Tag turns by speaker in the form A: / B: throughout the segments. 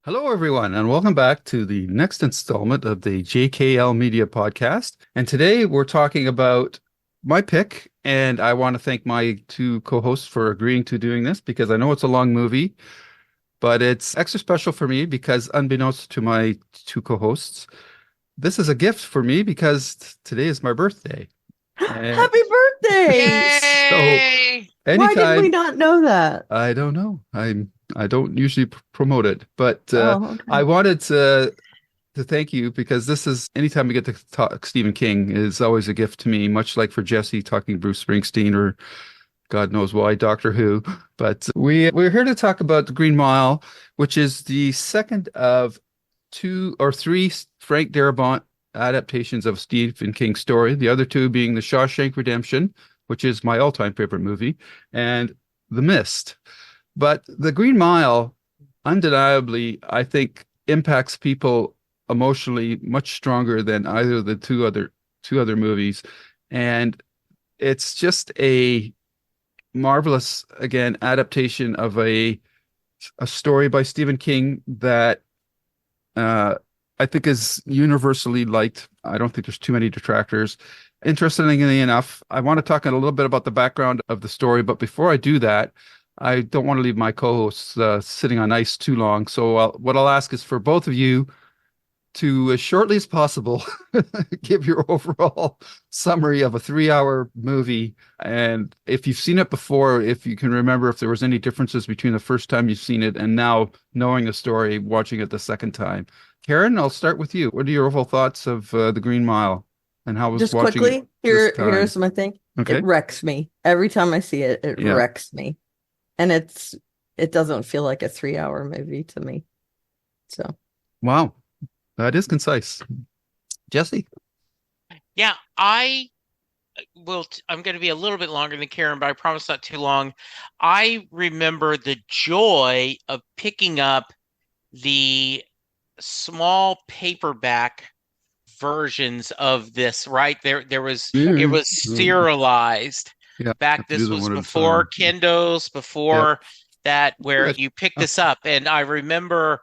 A: Hello, everyone, and welcome back to the next installment of the JKLMedia podcast. And today we're talking about my pick, and I want to thank my two co-hosts for agreeing to doing this because I know it's a long movie, but it's extra special for me because unbeknownst to my two co-hosts, this is a gift for me because today is my birthday. And
B: Happy birthday!
A: so
C: Yay!
B: Why did we
A: anytime,
B: not know that?
A: I don't know. I don't usually promote it, but
B: Oh,
A: I
B: okay.
A: wanted to thank you because this is anytime we get to talk Stephen King is always a gift to me, much like for Jesse talking Bruce Springsteen or God knows why Doctor Who. But we're here to talk about The Green Mile, which is the second of two or three Frank Darabont adaptations of Stephen King's story. The other two being The Shawshank Redemption, which is my all-time favorite movie, and The Mist. But The Green Mile, undeniably, I think impacts people emotionally much stronger than either of the two other movies. And it's just a marvelous, again, adaptation of a story by Stephen King that uh, I think is universally liked. I don't think there's too many detractors. Interestingly enough, I want to talk a little bit about the background of the story, but before I do that, I don't want to leave my co-hosts sitting on ice too long. So what I'll ask is for both of you to, as shortly as possible, give your overall summary of a 3-hour movie. And if you've seen it before, if you can remember if there was any differences between the first time you've seen it and now knowing the story, watching it the second time. Karen, I'll start with you. What are your overall thoughts of The Green Mile and how was
B: Just
A: watching it
B: quickly,
A: this time?
B: here's my thing. It
A: Okay.
B: wrecks me. Every time I see it, it
A: Yeah.
B: wrecks me. And it doesn't feel like a 3-hour movie to me. So
A: Wow. That is concise. Jesse?
C: Yeah, I I'm going to be a little bit longer than Karen, but I promise not too long. I remember the joy of picking up the small paperback versions of this, right? There was it
A: Yeah.
C: was serialized.
A: Yeah. Have
C: Back
A: to do
C: this
A: them
C: was
A: one at a
C: before
A: time.
C: Kindles,
A: Yep.
C: before that where
A: Good.
C: you pick
A: Oh,
C: this up. And I remember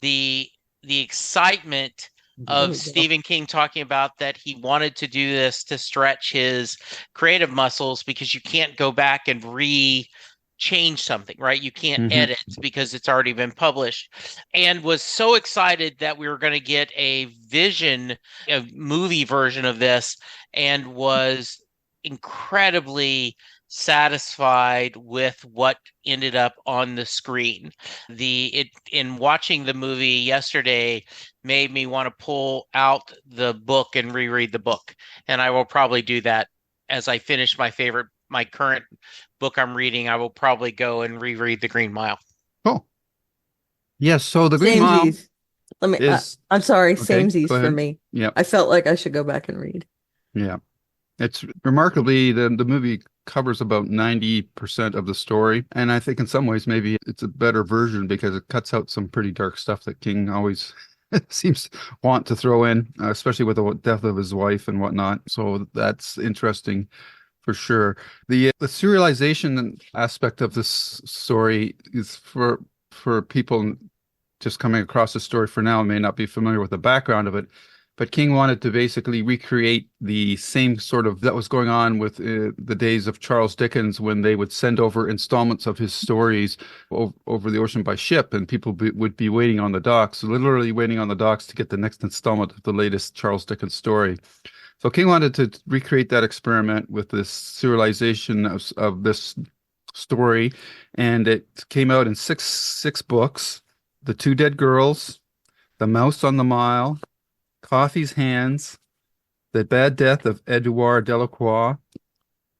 C: the the excitement
B: there
C: of
B: we go.
C: Stephen King talking about that he wanted to do this to stretch his creative muscles because you can't go back and change something, right? You can't
A: hmm
C: edit because it's already been published, and was so excited that we were going to get a movie version of this, and was incredibly satisfied with what ended up on the screen. The it In watching the movie yesterday made me want to pull out the book and reread the book. And I will probably do that as I finish my current book I'm reading. I will probably go and reread The Green Mile.
A: Cool. Yes. So the Green Mile
B: Samesies. Let me
A: is
B: I'm sorry,
A: okay. Go
B: samesies for
A: ahead.
B: me.
A: Yeah.
B: I felt like I should go back and read.
A: Yeah. It's remarkably the movie covers about 90% of the story. And I think in some ways maybe it's a better version because it cuts out some pretty dark stuff that King always seems to want to throw in, especially with the death of his wife and whatnot. So that's interesting for sure. The serialization aspect of this story is for people just coming across the story for now and may not be familiar with the background of it. But King wanted to basically recreate the same sort of that was going on with the days of Charles Dickens when they would send over installments of his stories over the ocean by ship, and people would be waiting on the docks, literally waiting on the docks to get the next installment of the latest Charles Dickens story. So King wanted to recreate that experiment with this serialization of this story, and it came out in six books: The Two Dead Girls, The Mouse on the Mile, Coffey's Hands, The Bad Death of Edouard Delacroix,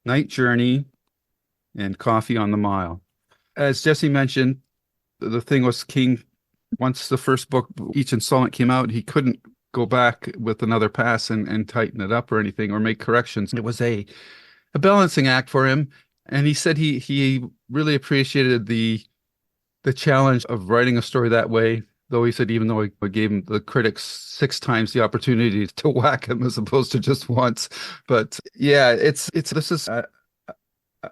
A: Night Journey, and Coffee on the Mile. As Jesse mentioned, the thing was King, once the first book, each installment came out, he couldn't go back with another pass and tighten it up or anything or make corrections. It was a balancing act for him. And he said he really appreciated the challenge of writing a story that way. Though he said even though he gave him the critics 6 times the opportunity to whack him as opposed to just once. But yeah, it's this is a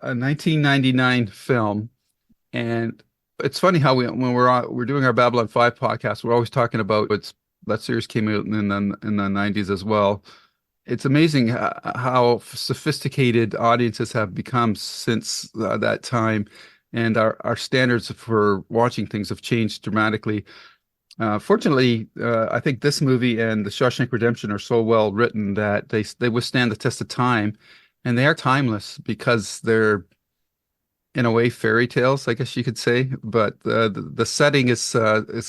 A: 1999 film, and It's funny how when we're doing our Babylon 5 podcast, we're always talking about that series came out in the 90s as well. It's amazing how sophisticated audiences have become since that time, and our standards for watching things have changed dramatically. Fortunately, I think this movie and The Shawshank Redemption are so well written that they withstand the test of time, and they are timeless because they're in a way fairy tales, I guess you could say. But the setting is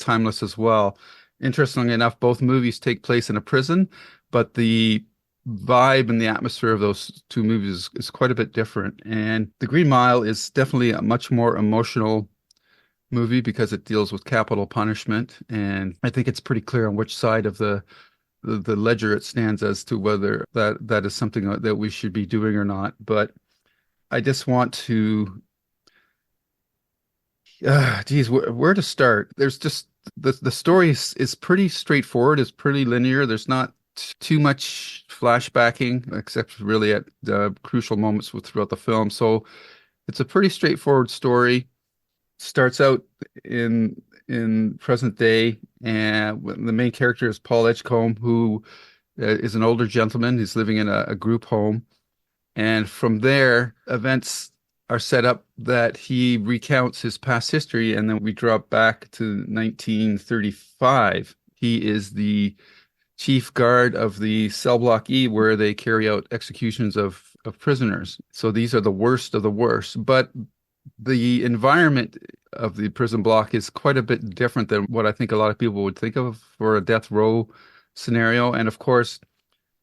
A: timeless as well. Interestingly enough, both movies take place in a prison, but the vibe and the atmosphere of those two movies is quite a bit different. And The Green Mile is definitely a much more emotional movie because it deals with capital punishment, and I think it's pretty clear on which side of the ledger it stands as to whether that is something that we should be doing or not. But I just want to, geez, where to start? There's just the story is pretty straightforward. It's pretty linear. There's not too much flashbacking, except really at crucial moments throughout the film. So it's a pretty straightforward story. Starts out in present day, and the main character is Paul Edgecombe, who is an older gentleman. He's living in a group home, and from there, events are set up that he recounts his past history, and then we drop back to 1935. He is the chief guard of the cell block E, where they carry out executions of prisoners. So these are the worst of the worst. But the environment of the prison block is quite a bit different than what I think a lot of people would think of for a death row scenario. And of course,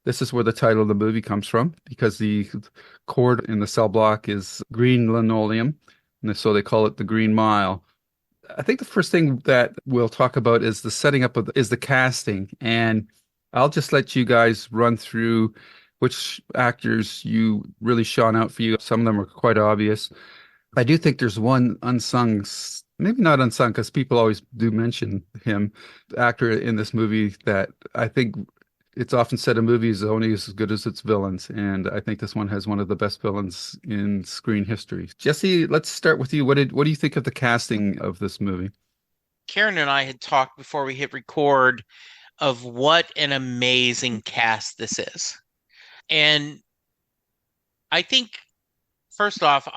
A: this is where the title of the movie comes from, because the cord in the cell block is green linoleum, and so they call it the Green Mile. I think the first thing that we'll talk about is the setting up is the casting, and I'll just let you guys run through which actors you really shone out for you. Some of them are quite obvious. I do think there's one unsung, maybe not unsung, because people always do mention him, actor in this movie that I think it's often said a movie is only as good as its villains, and I think this one has one of the best villains in screen history. Jesse, let's start with you. What do you think of the casting of this movie?
C: Karen and I had talked before we hit record of what an amazing cast this is. And I think, first off,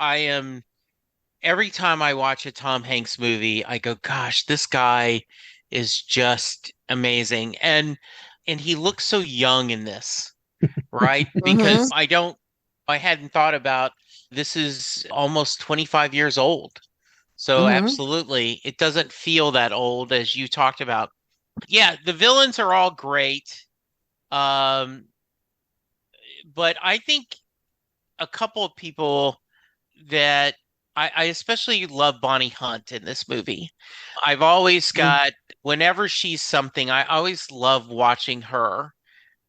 C: every time I watch a Tom Hanks movie, I go, gosh, this guy is just amazing. And he looks so young in this, right? Because I hadn't thought about, this is almost 25 years old. So absolutely, it doesn't feel that old, as you talked about. Yeah, the villains are all great. But I think a couple of people that I especially love Bonnie Hunt in this movie. I've always got, whenever she's something, I always love watching her.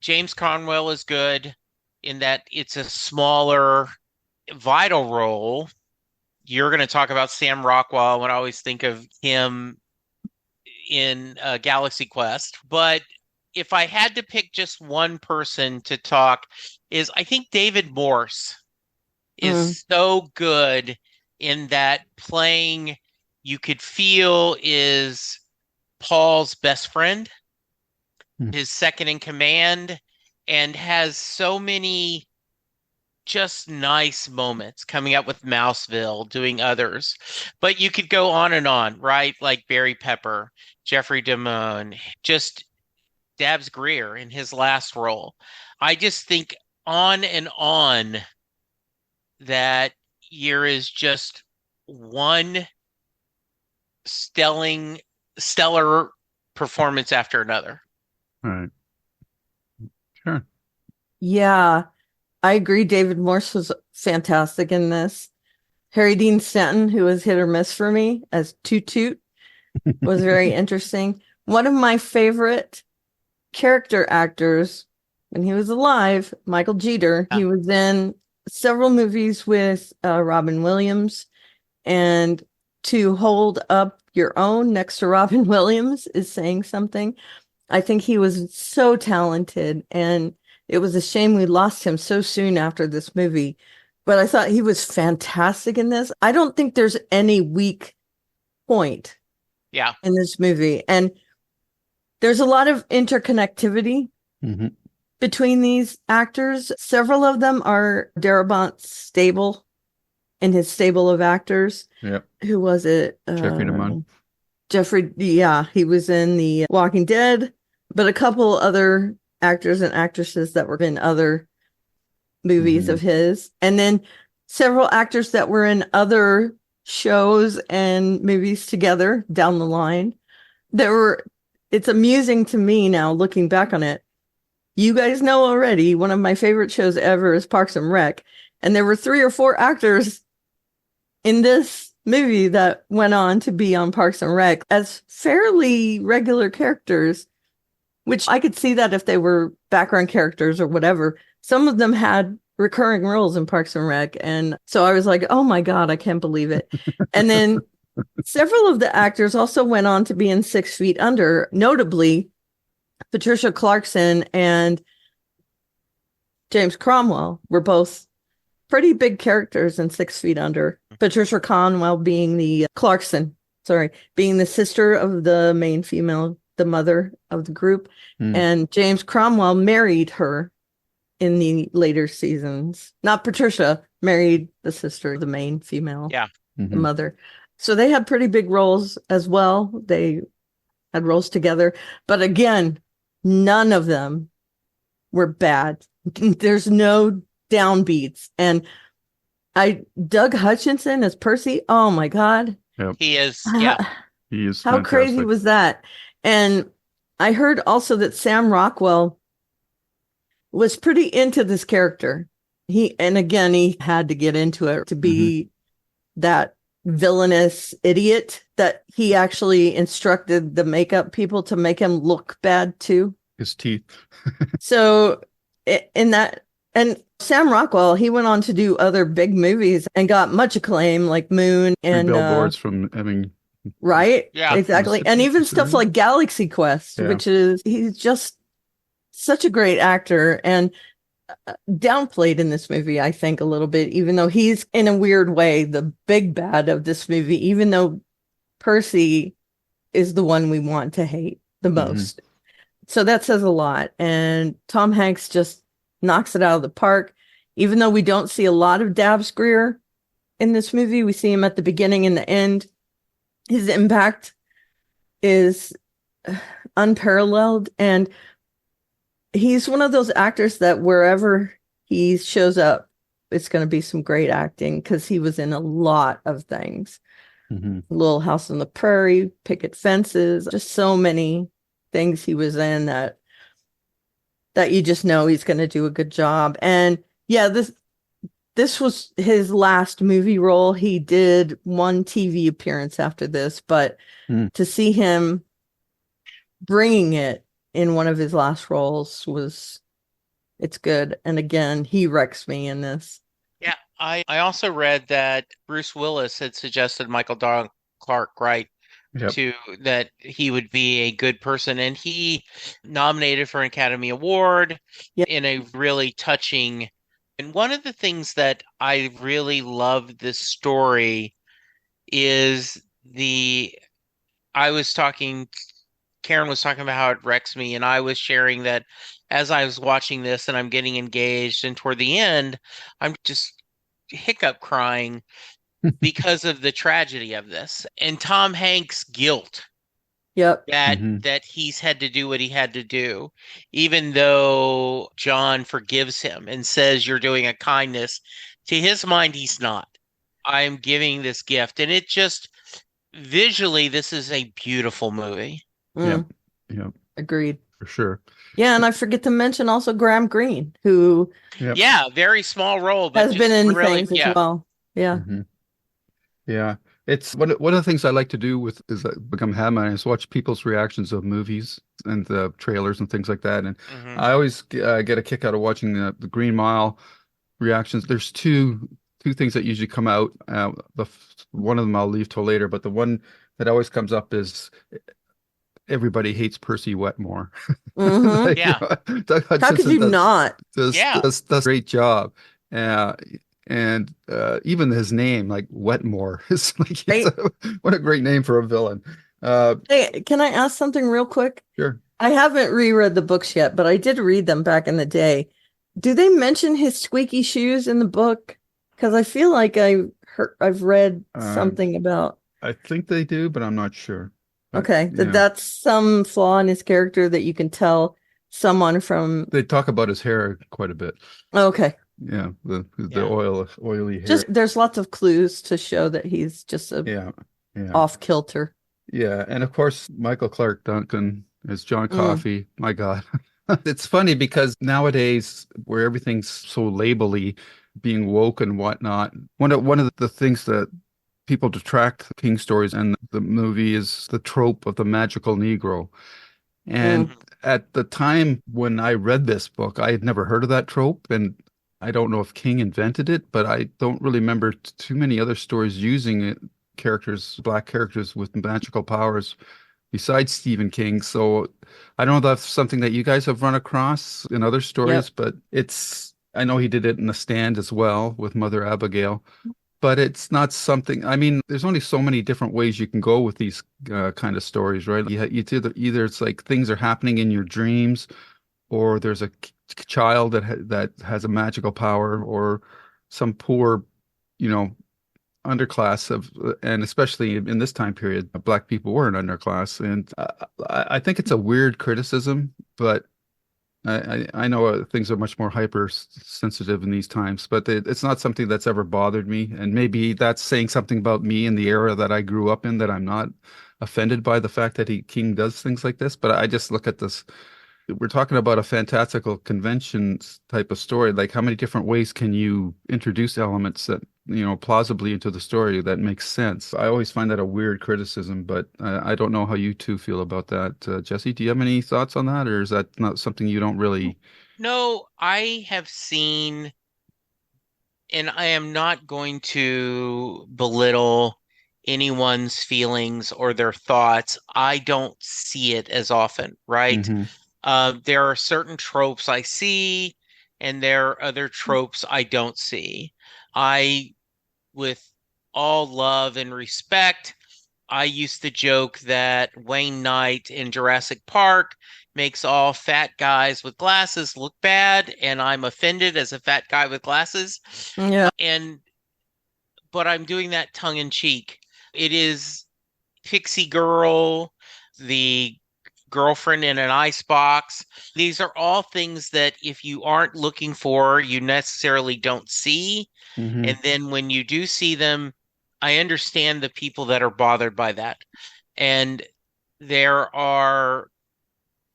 C: James Conwell is good in that it's a smaller, vital role. You're going to talk about Sam Rockwell, and I always think of him in Galaxy Quest. But if I had to pick just one person to talk, I think David Morse is so good in that playing, you could feel, is Paul's best friend, his second in command, and has so many just nice moments coming up with Mouseville, doing others. But you could go on and on, right? Like Barry Pepper, Jeffrey Damone, just Dabbs Greer in his last role. I just think on and on that year is just one stellar performance after another.
A: All right. Sure.
B: Yeah, I agree. David Morse was fantastic in this. Harry Dean Stanton, who was hit or miss for me as Toot Toot, was very interesting. One of my favorite character actors when he was alive, Michael Jeter. He was in several movies with Robin Williams, and to hold up your own next to Robin Williams is saying something. I think he was so talented, and it was a shame we lost him so soon after this movie. But I thought he was fantastic in this. I don't think there's any weak point
C: Yeah.
B: in this movie. And there's a lot of interconnectivity between these actors. Several of them are Darabont's stable, in his stable of actors.
A: Yep.
B: Who was it?
A: Jeffrey DeMunn.
B: Jeffrey, yeah, he was in The Walking Dead, but a couple other actors and actresses that were in other movies of his. And then several actors that were in other shows and movies together down the line. It's amusing to me now looking back on it. You guys know already, one of my favorite shows ever is Parks and Rec. And there were 3 or 4 actors in this movie that went on to be on Parks and Rec as fairly regular characters, which I could see that if they were background characters or whatever. Some of them had recurring roles in Parks and Rec. And so I was like, oh my God, I can't believe it. And then several of the actors also went on to be in 6 Feet Under, notably Patricia Clarkson and James Cromwell were both pretty big characters in 6 Feet Under. Patricia Cornwell being the being the sister of the main female, the mother of the group. And James Cromwell married her in the later seasons. Not Patricia, married the sister, the main female, the mother. So they had pretty big roles as well. They had roles together. But again, none of them were bad. There's no downbeats. And Doug Hutchinson as Percy, oh my God.
A: Yep.
C: He is,
A: He is
B: How
A: fantastic.
B: crazy was that? And I heard also that Sam Rockwell was pretty into this character. He had to get into it to be that villainous idiot that he actually instructed the makeup people to make him look bad too.
A: His teeth.
B: So in that, and Sam Rockwell, he went on to do other big movies and got much acclaim, like Moon and
A: billboards from having.
B: Right?
C: Yeah.
B: Exactly. And even stuff like Galaxy Quest, which he's just such a great actor and downplayed in this movie, I think, a little bit, even though he's in a weird way the big bad of this movie, even though Percy is the one we want to hate the most. So that says a lot. And Tom Hanks just knocks it out of the park. Even though we don't see a lot of Dabs Greer in this movie, we see him at the beginning and the end. His impact is unparalleled. And he's one of those actors that wherever he shows up, it's going to be some great acting because he was in a lot of things. Little House on the Prairie, Picket Fences, just so many things he was in that you just know he's going to do a good job. And yeah, this was his last movie role. He did one TV appearance after this, but to see him bringing it in one of his last roles it's good. And again, he wrecks me in this.
C: Yeah. I also read that Bruce Willis had suggested Michael Don Clark write to that he would be a good person, and he nominated for an Academy Award in a really touching. And one of the things that I really loved this story is Karen was talking about how it wrecks me, and I was sharing that as I was watching this and I'm getting engaged, and toward the end, I'm just hiccup crying because of the tragedy of this and Tom Hanks' guilt. That he's had to do what he had to do, even though John forgives him and says you're doing a kindness. To his mind, he's not. I'm giving this gift. And it just, visually, this is a beautiful movie.
A: Yep.
B: Agreed.
A: For sure.
B: Yeah, and I forget to mention also Graham Greene, who
C: very small role, but
B: has been in
C: really,
B: things as well. Yeah.
A: Yeah. It's one of the things I like to do is become habit is watch people's reactions of movies and the trailers and things like that. And I always get a kick out of watching the Green Mile reactions. There's two things that usually come out. One of them I'll leave till later, but the one that always comes up is everybody hates Percy Wetmore.
B: Doug
C: Yeah.
A: Doug Hutchinson
B: How could you not?
A: Does a great job. And even his name, like Wetmore, is like
B: Right.
A: what a great name for a villain.
B: Hey, can I ask something real quick?
A: Sure.
B: I haven't reread the books yet, but I did read them back in the day. Do they mention his squeaky shoes in the book? Because I feel like I've read
A: Uh,
B: something about.
A: I think they do, but I'm not sure. But
B: Okay,
A: yeah,
B: that's some flaw in his character that you can tell someone from.
A: they talk about his hair quite a bit.
B: Okay,
A: Yeah, the
C: Yeah.
A: oily hair.
B: just there's lots of clues to show that he's just a
A: Yeah, yeah,
B: off kilter.
A: yeah. And of course, Michael Clark Duncan as John
B: Mm,
A: Coffey. My God. It's funny because nowadays, where everything's so labely, being woke and whatnot, one of the things that people detract King stories and the movie is the trope of the magical Negro. And
B: mm,
C: Mhm.
A: at the time when I read this book, I had never heard of that trope, and I don't know if King invented it, but I don't really remember too many other stories using it, black characters with magical powers besides Stephen King. So I don't know if that's something that you guys have run across in other stories,
B: yep.
A: but I know he did it in The Stand as well with Mother Abigail, but it's not something, I mean, there's only so many different ways you can go with these kind of stories, right? Either it's like things are happening in your dreams, or there's a child that has a magical power, or some poor, you know, underclass and especially in this time period, black people were an underclass. And I think it's a weird criticism, but I know things are much more hypersensitive in these times, but it's not something that's ever bothered me. And maybe that's saying something about me and the era that I grew up in, that I'm not offended by the fact that King does things like this. But I just look at this. We're talking about a fantastical conventions type of story. Like, how many different ways can you introduce elements that, plausibly into the story that makes sense? I always find that a weird criticism, but I don't know how you two feel about that. Jesse, do you have any thoughts on that, or is that not something you don't really?
C: No, I have seen, and I am not going to belittle anyone's feelings or their thoughts. I don't see it as often, right?
A: Hmm.
C: There are certain tropes I see, and there are other tropes I don't see. I, with all love and respect, I used to joke that Wayne Knight in Jurassic Park makes all fat guys with glasses look bad, and I'm offended as a fat guy with glasses.
B: Yeah.
C: And but I'm doing that tongue in cheek. It is Pixie Girl, the girlfriend in an icebox. These are all things that if you aren't looking for, you necessarily don't see.
A: Hmm.
C: And then when you do see them, I understand the people that are bothered by that. And there are,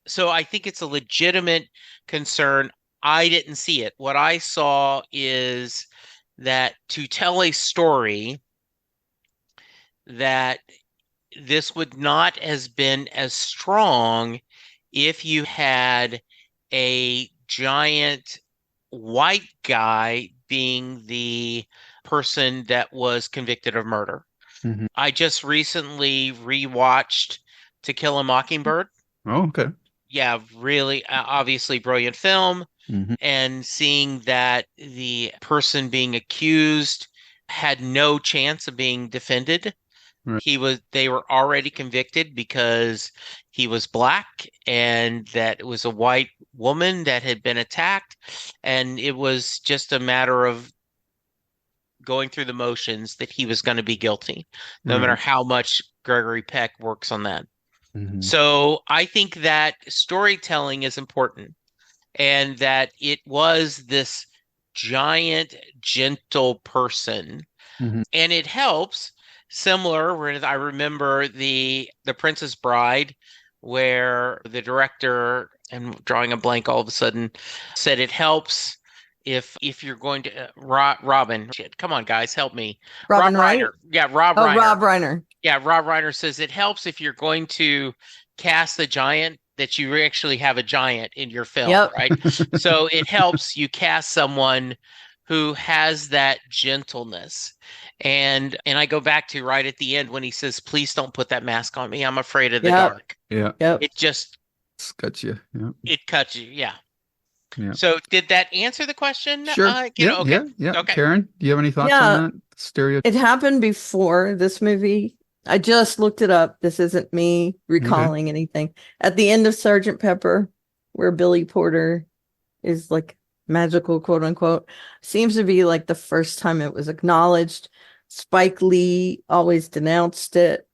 C: so I think it's a legitimate concern. I didn't see it. What I saw is that to tell a story that this would not has been as strong if you had a giant white guy being the person that was convicted of murder.
A: Hmm.
C: I just recently rewatched To Kill a Mockingbird.
A: Oh, okay.
C: Yeah, really, obviously brilliant film.
A: Hmm.
C: And seeing that the person being accused had no chance of being defended.
A: Right.
C: They were already convicted because he was black, and that it was a white woman that had been attacked. And it was just a matter of going through the motions that he was going to be guilty, no matter
A: Right.
C: how much Gregory Peck works on that.
A: Hmm.
C: So I think that storytelling is important, and that it was this giant, gentle person.
A: Hmm.
C: And it helps, similar where I remember the Princess Bride, where the director, and drawing a blank all of a sudden, said it helps if you're going to Robin, shit, come on guys, help me. Rob
B: Robin Wright?
C: Reiner. Yeah, Rob
B: Oh,
C: Reiner.
B: Rob Reiner.
C: Yeah, Rob Reiner says it helps if you're going to cast a giant that you actually have a giant in your film,
B: Yep.
C: right? So it helps you cast someone who has that gentleness. And I go back to right at the end when he says, "Please don't put that mask on me. I'm afraid of the
B: Yep.
C: dark."
A: Yeah.
C: It
B: Yep.
C: just
A: It's got you. Yeah.
C: it cuts you. Yeah.
A: Yeah.
C: So did that answer the question?
A: Sure. Yeah.
C: Okay.
A: Yeah.
C: Okay.
A: Karen, do you have any thoughts on
B: Yeah,
A: that stereotype?
B: it happened before this movie. I just looked it up. This isn't me
A: Okay.
B: recalling anything. At the end of Sergeant Pepper, where Billy Porter is like magical, quote unquote, seems to be like the first time it was acknowledged. Spike Lee always denounced it.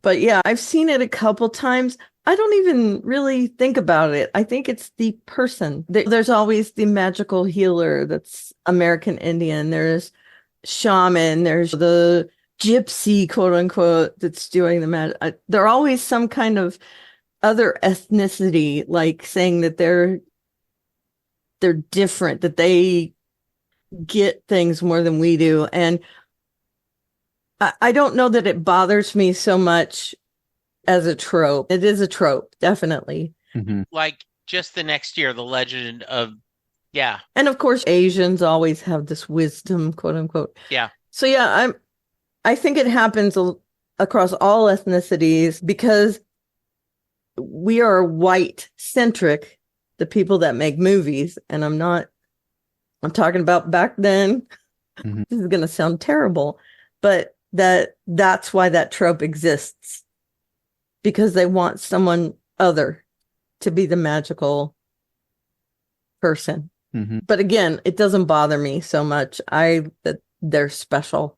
B: But yeah, I've seen it a couple times. I don't even really think about it. I think it's the person. There's always the magical healer that's American Indian. There's shaman. There's the gypsy, quote unquote, that's doing the magic. They're always some kind of other ethnicity, like saying that they're different, that they get things more than we do. And I don't know that it bothers me so much as a trope. It is a trope, definitely.
A: Mm-hmm.
C: Like just the next year, the legend of, yeah.
B: And of course, Asians always have this wisdom, quote unquote.
C: Yeah.
B: So yeah, I think it happens across all ethnicities because we are white centric, the people that make movies. And I'm talking about back then.
A: Mm-hmm.
B: This is going to sound terrible, but that's why that trope exists, because they want someone other to be the magical person.
A: Mm-hmm.
B: But again, it doesn't bother me so much that they're special,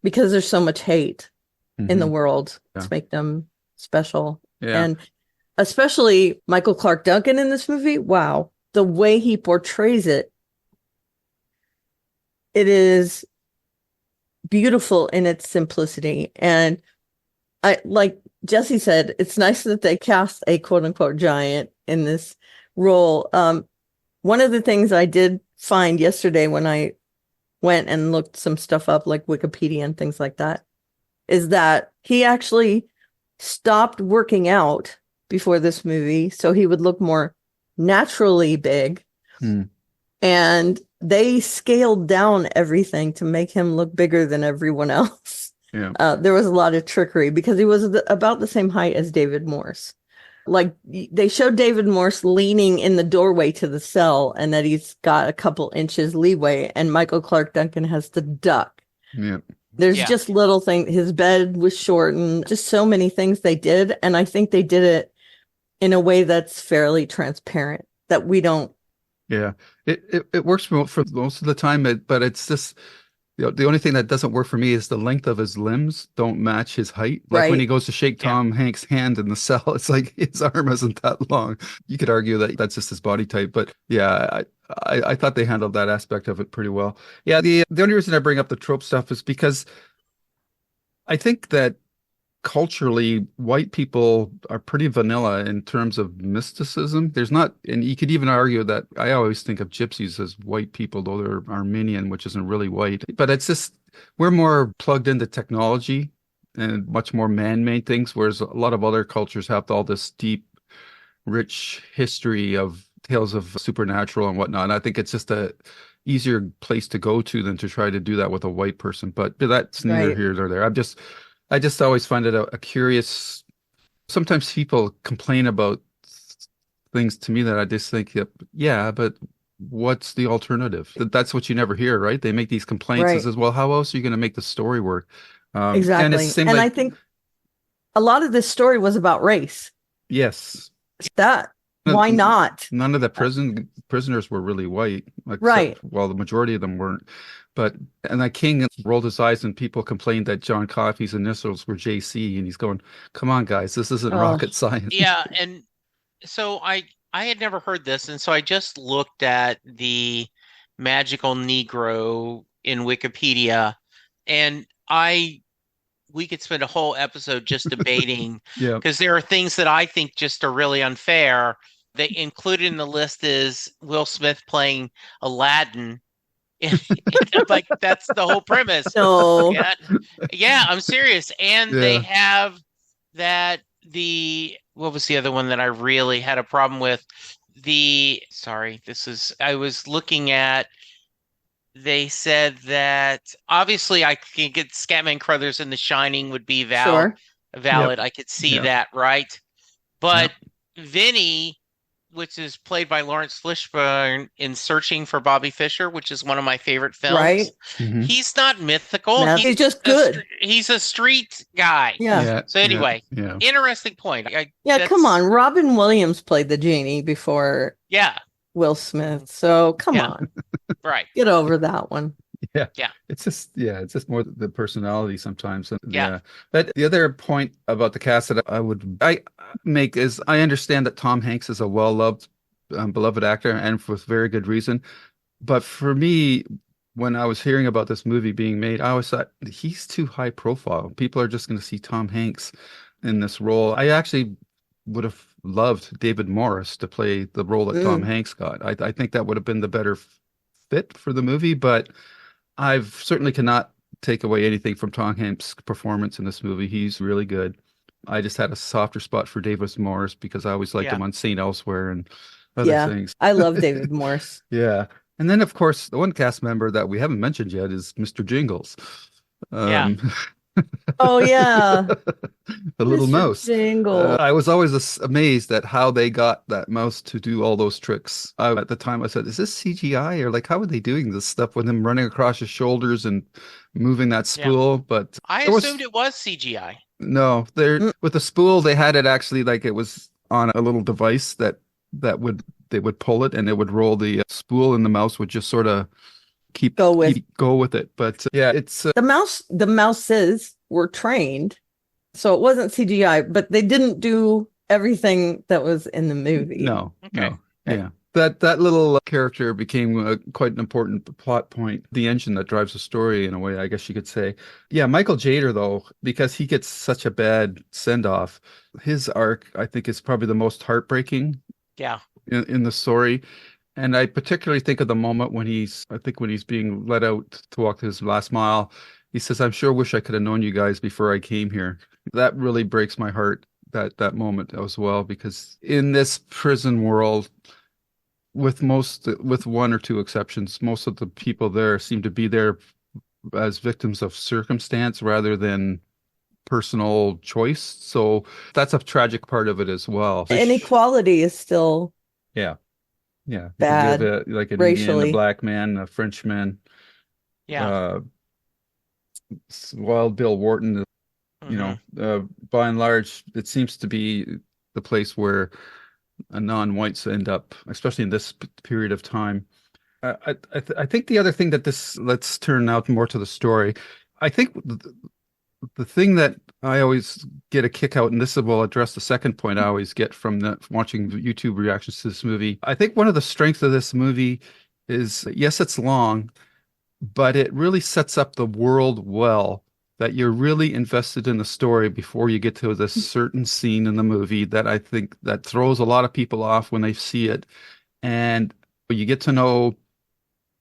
B: because there's so much hate in the world to make them special.
A: Yeah.
B: And especially Michael Clark Duncan in this movie. Wow. The way he portrays it is beautiful in its simplicity. And I, like Jesse said, it's nice that they cast a quote unquote giant in this role. One of the things I did find yesterday when I went and looked some stuff up, like Wikipedia and things like that, is that he actually stopped working out before this movie so he would look more naturally big. And they scaled down everything to make him look bigger than everyone else.
A: Yeah.
B: There was a lot of trickery because he was about the same height as David Morse. Like they showed David Morse leaning in the doorway to the cell and that he's got a couple inches leeway, and Michael Clark Duncan has to duck.
A: Yeah.
B: There's just little things. His bed was shortened, just so many things they did. And I think they did it in a way that's fairly transparent, that we don't.
A: Yeah, it works for most of the time, but it's just the only thing that doesn't work for me is the length of his limbs don't match his height. Like when he goes to shake Tom Hanks' hand in the cell, it's like his arm isn't that long. You could argue that that's just his body type, but yeah, I thought they handled that aspect of it pretty well. Yeah, the only reason I bring up the trope stuff is because I think that culturally, white people are pretty vanilla in terms of mysticism. There's not, and you could even argue that I always think of gypsies as white people, though they're Armenian, which isn't really white. But it's just, we're more plugged into technology and much more man-made things, whereas a lot of other cultures have all this deep, rich history of tales of supernatural and whatnot. And I think it's just a easier place to go to than to try to do that with a white person. But that's neither here nor there. I just always find it a curious. Sometimes people complain about things to me that I just think, yeah, but what's the alternative? That's what you never hear, right? They make these complaints and says, well, how else are you going to make the story work?
B: Exactly. And I think a lot of this story was about race.
A: Yes.
B: Why not?
A: None of the prisoners were really white. Well, the majority of them weren't. And that king rolled his eyes and people complained that John Coffey's initials were JC, and he's going, come on, guys, this isn't rocket science.
C: Yeah. And so I had never heard this. And so I just looked at the magical Negro in Wikipedia, and we could spend a whole episode just debating because there are things that I think just are really unfair. They included in the list is Will Smith playing Aladdin. Like that's the whole premise.
B: No.
C: Yeah, I'm serious. And they have that what was the other one that I really had a problem with? I was looking at, they said that obviously I can get Scatman Crothers in The Shining would be valid.
B: Sure.
C: I could see that, right? But Vinny which is played by Lawrence Fishburne in Searching for Bobby Fischer, which is one of my favorite films.
B: Right.
A: Mhm.
C: He's not mythical.
B: He's just good.
C: He's a street guy.
B: Yeah.
C: So anyway,
A: yeah.
C: interesting point.
B: Come on. Robin Williams played the genie before Will Smith. So come on.
C: Right.
B: Get over that one.
A: Yeah.
C: Yeah.
A: It's just more the personality sometimes.
C: Yeah.
A: But the other point about the cast that I make is I understand that Tom Hanks is a well-loved, beloved actor, and with very good reason. But for me, when I was hearing about this movie being made, I always thought he's too high profile. People are just going to see Tom Hanks in this role. I actually would have loved David Morris to play the role that Tom Hanks got. I think that would have been the better fit for the movie, but I've certainly cannot take away anything from Tom Hanks' performance in this movie. He's really good. I just had a softer spot for David Morris because I always liked him on Saint Elsewhere and other things.
B: I love David Morris.
A: Yeah. And then, of course, the one cast member that we haven't mentioned yet is Mr. Jingles.
B: Oh, yeah.
A: The little
B: Mr.
A: mouse.
B: Jingles.
A: I was always amazed at how they got that mouse to do all those tricks. At the time, I said, is this CGI? Or like, how are they doing this stuff with him running across his shoulders and moving that spool?
C: Yeah.
A: But
C: I assumed it was CGI.
A: No, with the spool, they had it actually like it was on a little device that they would pull it and it would roll the spool, and the mouse would just sort of go with it. But it's
B: the mouses were trained, so it wasn't CGI, but they didn't do everything that was in the movie.
A: No. Yeah. That little character became quite an important plot point, the engine that drives the story in a way, I guess you could say. Yeah, Michael Jader, though, because he gets such a bad send-off, his arc, I think, is probably the most heartbreaking in the story. And I particularly think of the moment when he's being let out to walk his last mile. He says, "I sure wish I could have known you guys before I came here." That really breaks my heart, that moment as well, because in this prison world, with one or two exceptions, most of the people there seem to be there as victims of circumstance rather than personal choice. So that's a tragic part of it as well.
B: Inequality is still
A: bad, like an Indian,
B: racially.
A: a black man, a Frenchman. Wild Bill Wharton, by and large, it seems to be the place where non-whites end up, especially in this period of time. I think the other thing let's turn now more to the story. I think the thing that I always get a kick out, and this will address the second point I always get from watching YouTube reactions to this movie. I think one of the strengths of this movie is, yes, it's long, but it really sets up the world well, that you're really invested in the story before you get to this certain scene in the movie that I think that throws a lot of people off when they see it. And you get to know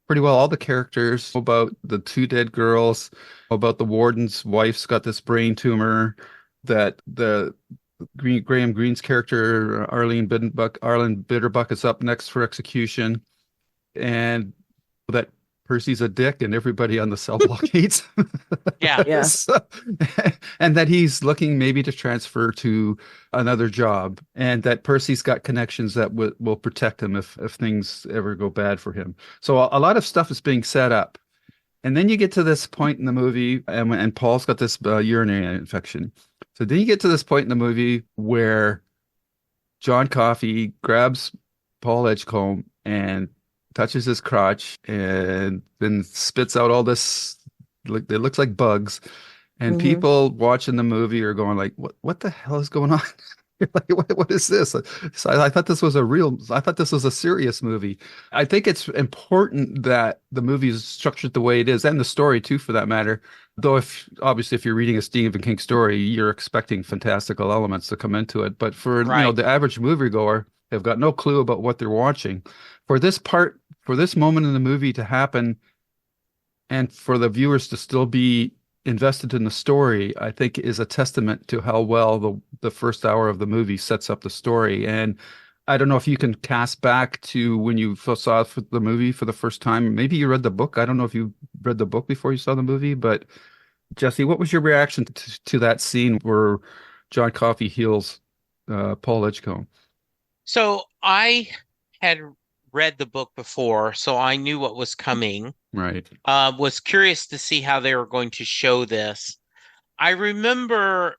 A: pretty well all the characters, about the two dead girls, about the warden's wife's got this brain tumor, that the Graham Greene's character, Arlene Bitterbuck, is up next for execution, and that Percy's a dick and everybody on the cell block hates him. And that he's looking maybe to transfer to another job, and that Percy's got connections that will protect him if things ever go bad for him. So a lot of stuff is being set up. And then you get to this point in the movie, and Paul's got this urinary infection. So then you get to this point in the movie where John Coffey grabs Paul Edgecombe and touches his crotch and then spits out all this, it looks like bugs. And people watching the movie are going like, what the hell is going on? Like, what is this? So I thought this was a serious movie. I think it's important that the movie is structured the way it is, and the story too, for that matter. Though if you're reading a Stephen King story, you're expecting fantastical elements to come into it. But for the average moviegoer, they've got no clue about what they're watching. For this moment in the movie to happen, and for the viewers to still be invested in the story, I think is a testament to how well the first hour of the movie sets up the story. And I don't know if you can cast back to when you first saw the movie for the first time. Maybe you read the book. I don't know if you read the book before you saw the movie, but Jesse, what was your reaction to that scene where John Coffey heals Paul Edgecombe?
C: So I had read the book before, so I knew what was coming.
A: Right.
C: Was curious to see how they were going to show this. I remember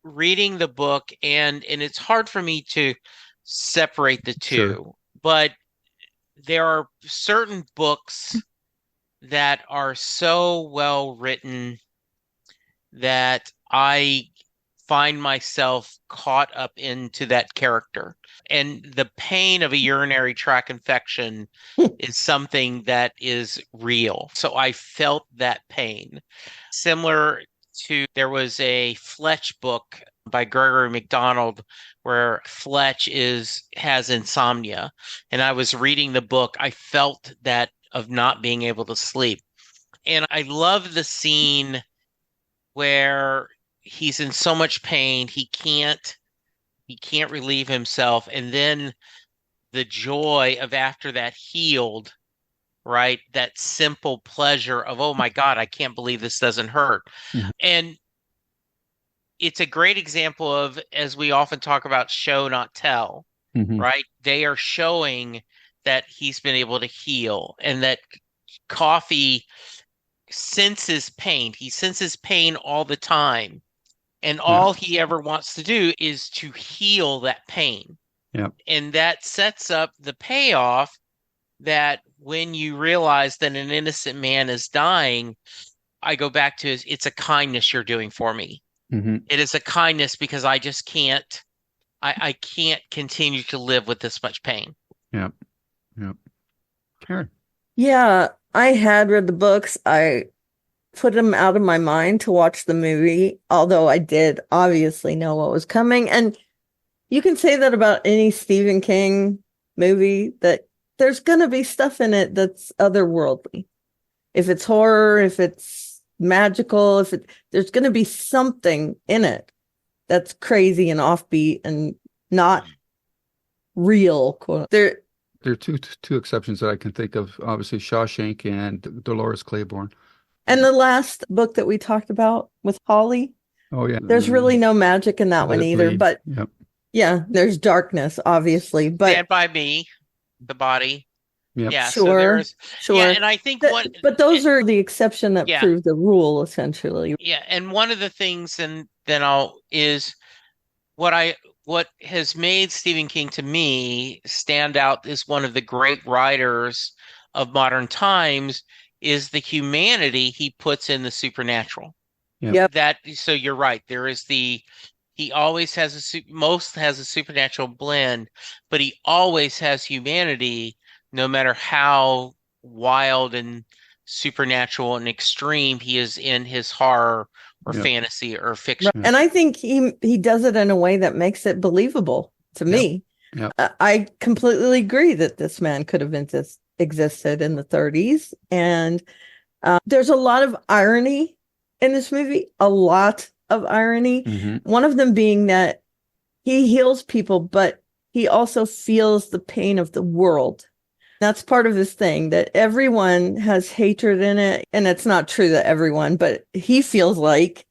C: reading the book, and it's hard for me to separate the
A: Sure.
C: two, but there are certain books that are so well written that I find myself caught up into that character. And the pain of a urinary tract infection is something that is real. So I felt that pain. Similar to, there was a Fletch book by Gregory MacDonald where Fletch has insomnia. And I was reading the book. I felt that of not being able to sleep. And I love the scene where he's in so much pain he can't relieve himself, and then the joy of after that healed, right, that simple pleasure of, oh my God, I can't believe this doesn't hurt.
A: Mhm.
C: And it's a great example of, as we often talk about, show not tell,
A: Mhm.
C: right? They are showing that he's been able to heal, and that Coffee senses pain. He senses pain all the time. And
A: Yeah.
C: all he ever wants to do is to heal that pain.
A: Yeah.
C: And that sets up the payoff that when you realize that an innocent man is dying, I go back to, it's a kindness you're doing for me.
A: Mhm.
C: It is a kindness because I just can't, I can't continue to live with this much pain.
A: Yeah. Yeah. Karen.
B: Yeah, I had read the books. I put them out of my mind to watch the movie, although I did obviously know what was coming. And you can say that about any Stephen King movie, that there's going to be stuff in it that's otherworldly. If it's horror, if it's magical, there's going to be something in it that's crazy and offbeat and not real.
A: There are two exceptions that I can think of. Obviously, Shawshank and Dolores Claiborne.
B: And the last book that we talked about with Holly,
A: Oh yeah.
B: there's really no magic in that
A: Let
B: one
A: It
B: either.
A: Bleed.
B: But
A: Yep.
B: yeah, there's darkness, obviously. But
C: Stand by Me, the body.
A: Yep.
C: Yeah, so
B: sure.
C: yeah, and I think
B: But those are the exception that
C: yeah,
B: prove the rule, essentially.
C: yeah, and one of the things, and then is what has made Stephen King to me stand out as one of the great writers of modern times is the humanity he puts in the supernatural.
A: Yep.
C: So you're right. He always has most has a supernatural blend, but he always has humanity, no matter how wild and supernatural and extreme he is in his horror or
A: Yep.
C: fantasy or fiction.
B: And I think he does it in a way that makes it believable to me.
A: Yep.
B: I completely agree that this man could have existed in the 30s. And there's a lot of irony in this movie, a lot of irony.
A: Mm-hmm.
B: One of them being that he heals people, but he also feels the pain of the world. That's part of his thing, that everyone has hatred in it. And it's not true that everyone, but he feels like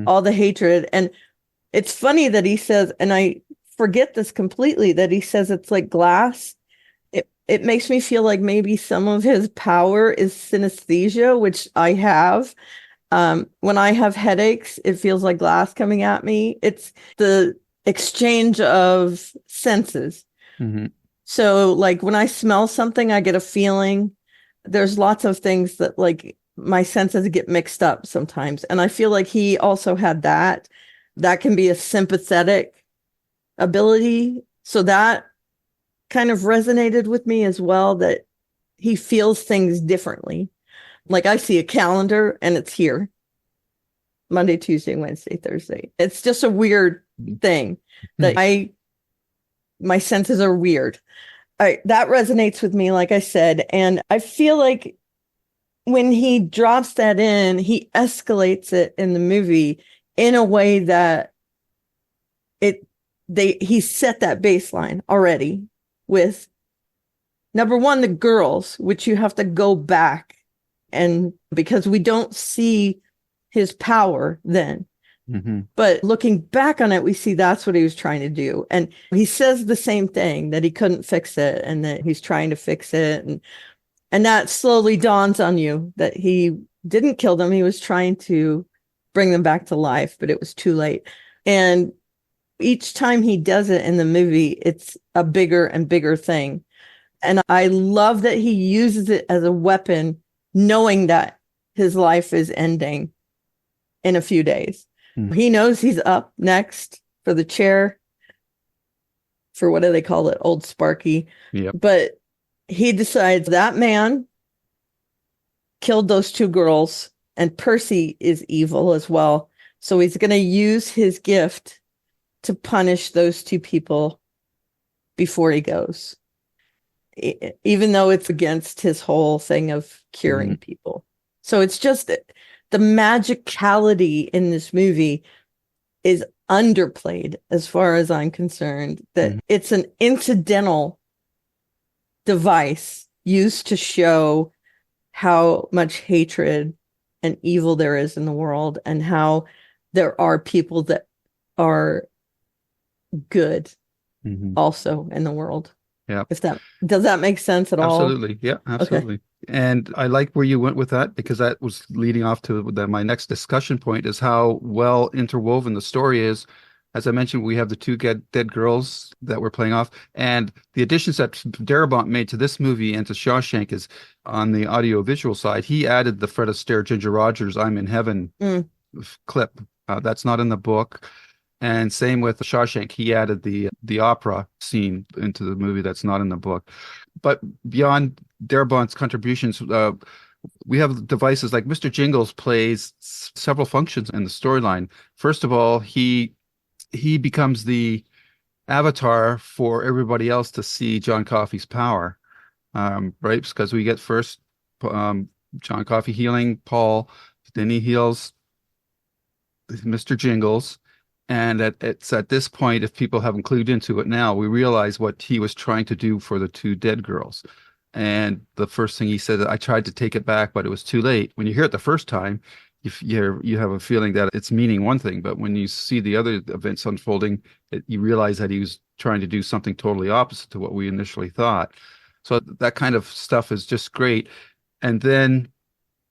B: all the hatred. And it's funny that he says, and I forget this completely, that he says it's like glass. It makes me feel like maybe some of his power is synesthesia, which I have. When I have headaches, it feels like glass coming at me. It's the exchange of senses.
A: Mm-hmm.
B: So like when I smell something, I get a feeling. There's lots of things that like my senses get mixed up sometimes. And I feel like he also had that. That can be a sympathetic ability. So that kind of resonated with me as well, that he feels things differently. Like I see a calendar and it's here. Monday, Tuesday, Wednesday, Thursday. It's just a weird thing that my senses are weird. That resonates with me, like I said. And I feel like when he drops that in, he escalates it in the movie in a way that he set that baseline already with number one, the girls, which you have to go back, and because we don't see his power then.
A: Hmm.
B: But looking back on it, we see that's what he was trying to do. And he says the same thing, that he couldn't fix it and that he's trying to fix it. And that slowly dawns on you that he didn't kill them. He was trying to bring them back to life, but it was too late. And each time he does it in the movie, it's a bigger and bigger thing. And I love that he uses it as a weapon, knowing that his life is ending in a few days.
A: Mm.
B: He knows he's up next for the chair, for what do they call it? Old Sparky.
A: Yep.
B: But he decides that man killed those two girls, and Percy is evil as well. So he's going to use his gift to punish those two people before he goes, even though it's against his whole thing of curing people. So it's just the magicality in this movie is underplayed as far as I'm concerned, that it's an incidental device used to show how much hatred and evil there is in the world, and how there are people that are good also in the world.
A: Yeah.
B: Does that make sense at all?
A: Absolutely. Yeah, absolutely. Okay. And I like where you went with that, because that was leading off to my next discussion point, is how well interwoven the story is. As I mentioned, we have the two dead girls that we're playing off, and the additions that Darabont made to this movie and to Shawshank is on the audio-visual side. He added the Fred Astaire, Ginger Rogers, "I'm in Heaven" clip. That's not in the book. And same with Shawshank, he added the opera scene into the movie that's not in the book. But beyond Darabont's contributions, we have devices like Mr. Jingles plays several functions in the storyline. First of all, he becomes the avatar for everybody else to see John Coffey's power, right? Because we get first John Coffey healing Paul, then he heals Mr. Jingles. And it's at this point, if people haven't clued into it now, we realize what he was trying to do for the two dead girls. And the first thing he said, I tried to take it back, but it was too late. When you hear it the first time, you have a feeling that it's meaning one thing, but when you see the other events unfolding, you realize that he was trying to do something totally opposite to what we initially thought. So that kind of stuff is just great. And then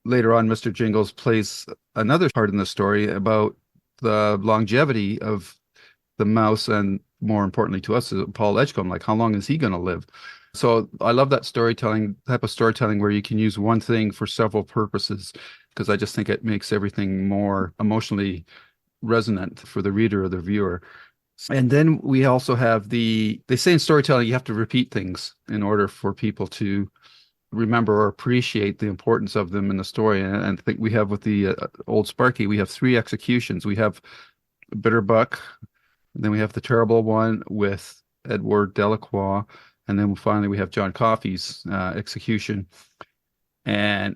A: later on, Mr. Jingles plays another part in the story about the longevity of the mouse, and more importantly to us, Paul Edgecombe, like how long is he going to live? So I love that type of storytelling where you can use one thing for several purposes, because I just think it makes everything more emotionally resonant for the reader or the viewer. And then we also have they say in storytelling, you have to repeat things in order for people to remember or appreciate the importance of them in the story. And I think we have with the Old Sparky, we have 3 executions. We have Bitterbuck, and then we have the terrible one with Edward Delacroix, and then finally we have John Coffey's execution. And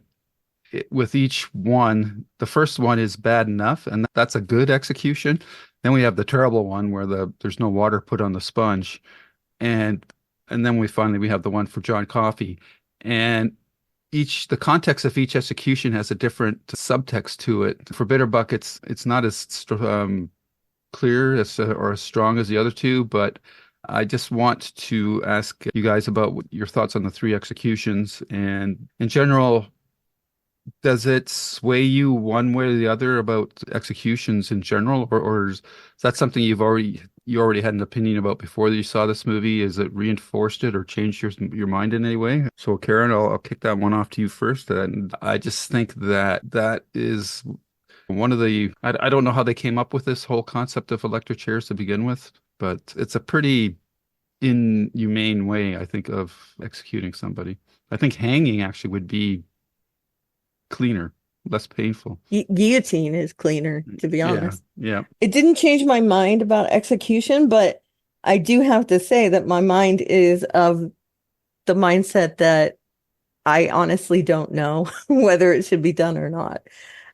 A: with each one, the first one is bad enough, and that's a good execution. Then we have the terrible one where there's no water put on the sponge, and then we have the one for John Coffey. And the context of each execution has a different subtext to it. For Bitterbuck, it's not as clear or as strong as the other two, but I just want to ask you guys about your thoughts on the 3 executions. And in general, does it sway you one way or the other about executions in general, or is that something you already had an opinion about before you saw this movie? Is it reinforced it or changed your mind in any way? So Karen, I'll kick that one off to you first. And I just think that is one of I don't know how they came up with this whole concept of electric chairs to begin with, but it's a pretty inhumane way, I think, of executing somebody. I think hanging actually would be cleaner, less painful.
B: Guillotine is cleaner, to be honest.
A: Yeah.
B: It didn't change my mind about execution, but I do have to say that my mind is of the mindset that I honestly don't know whether it should be done or not.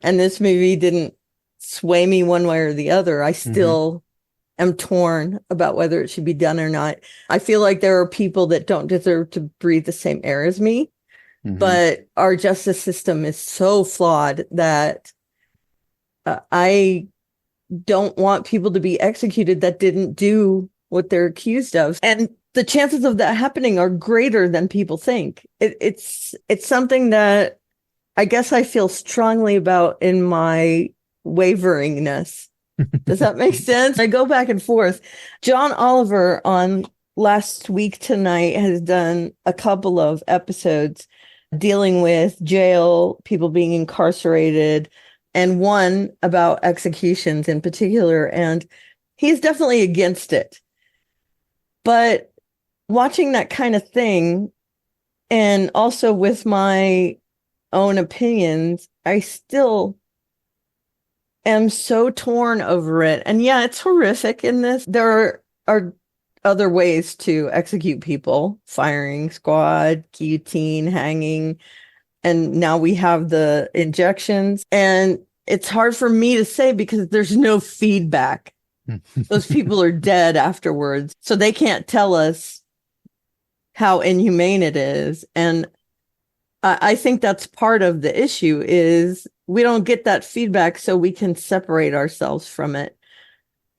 B: And this movie didn't sway me one way or the other. I still am torn about whether it should be done or not. I feel like there are people that don't deserve to breathe the same air as me. But our justice system is so flawed that I don't want people to be executed that didn't do what they're accused of. And the chances of that happening are greater than people think. It's something that I guess I feel strongly about in my waveringness. Does that make sense? I go back and forth. John Oliver on Last Week Tonight has done a couple of episodes dealing with jail, people being incarcerated, and one about executions in particular. And he's definitely against it. But watching that kind of thing, and also with my own opinions, I still am so torn over it. And yeah, it's horrific in this. There are other ways to execute people: firing squad, guillotine, hanging, and now we have the injections. And it's hard for me to say because there's no feedback. Those people are dead afterwards, so they can't tell us how inhumane it is. And I think that's part of the issue is we don't get that feedback so we can separate ourselves from it.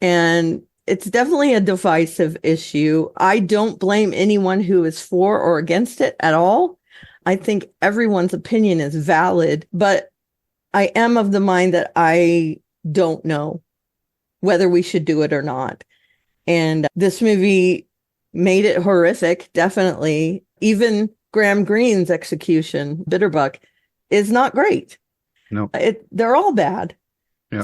B: And it's definitely a divisive issue. I don't blame anyone who is for or against it at all. I think everyone's opinion is valid, but I am of the mind that I don't know whether we should do it or not. And this movie made it horrific, definitely. Even Graham Greene's execution, Bitterbuck, is not great.
A: No,
B: they're all bad.
A: Yeah.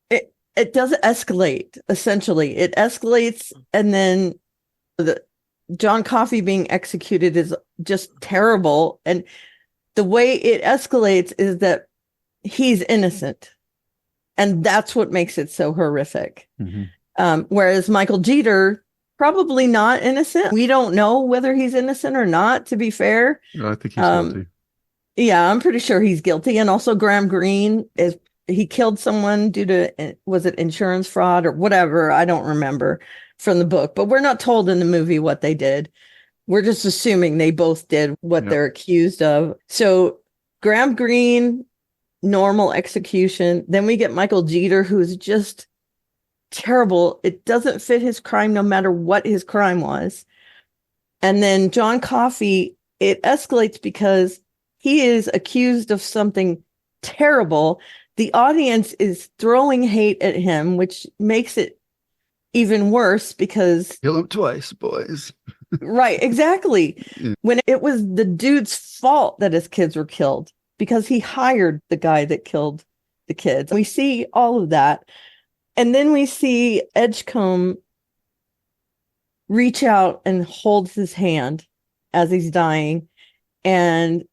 B: It does escalate, essentially. It escalates, and then the John Coffey being executed is just terrible. And the way it escalates is that he's innocent. And that's what makes it so horrific.
A: Mm-hmm.
B: Whereas Michael Jeter, probably not innocent. We don't know whether he's innocent or not, to be fair.
A: I think he's guilty.
B: Yeah, I'm pretty sure he's guilty. And also Graham Greene, he killed someone due to, was it insurance fraud or whatever? I don't remember from the book, but we're not told in the movie what they did. We're just assuming they both did what they're accused of. So Graham Greene, normal execution. Then we get Michael Jeter, who's just terrible. It doesn't fit his crime, no matter what his crime was. And then John Coffey, it escalates because he is accused of something terrible. The audience is throwing hate at him, which makes it even worse because...
A: Kill him twice, boys.
B: Right, exactly. Yeah. When it was the dude's fault that his kids were killed because he hired the guy that killed the kids. We see all of that. And then we see Edgecombe reach out and hold his hand as he's dying. And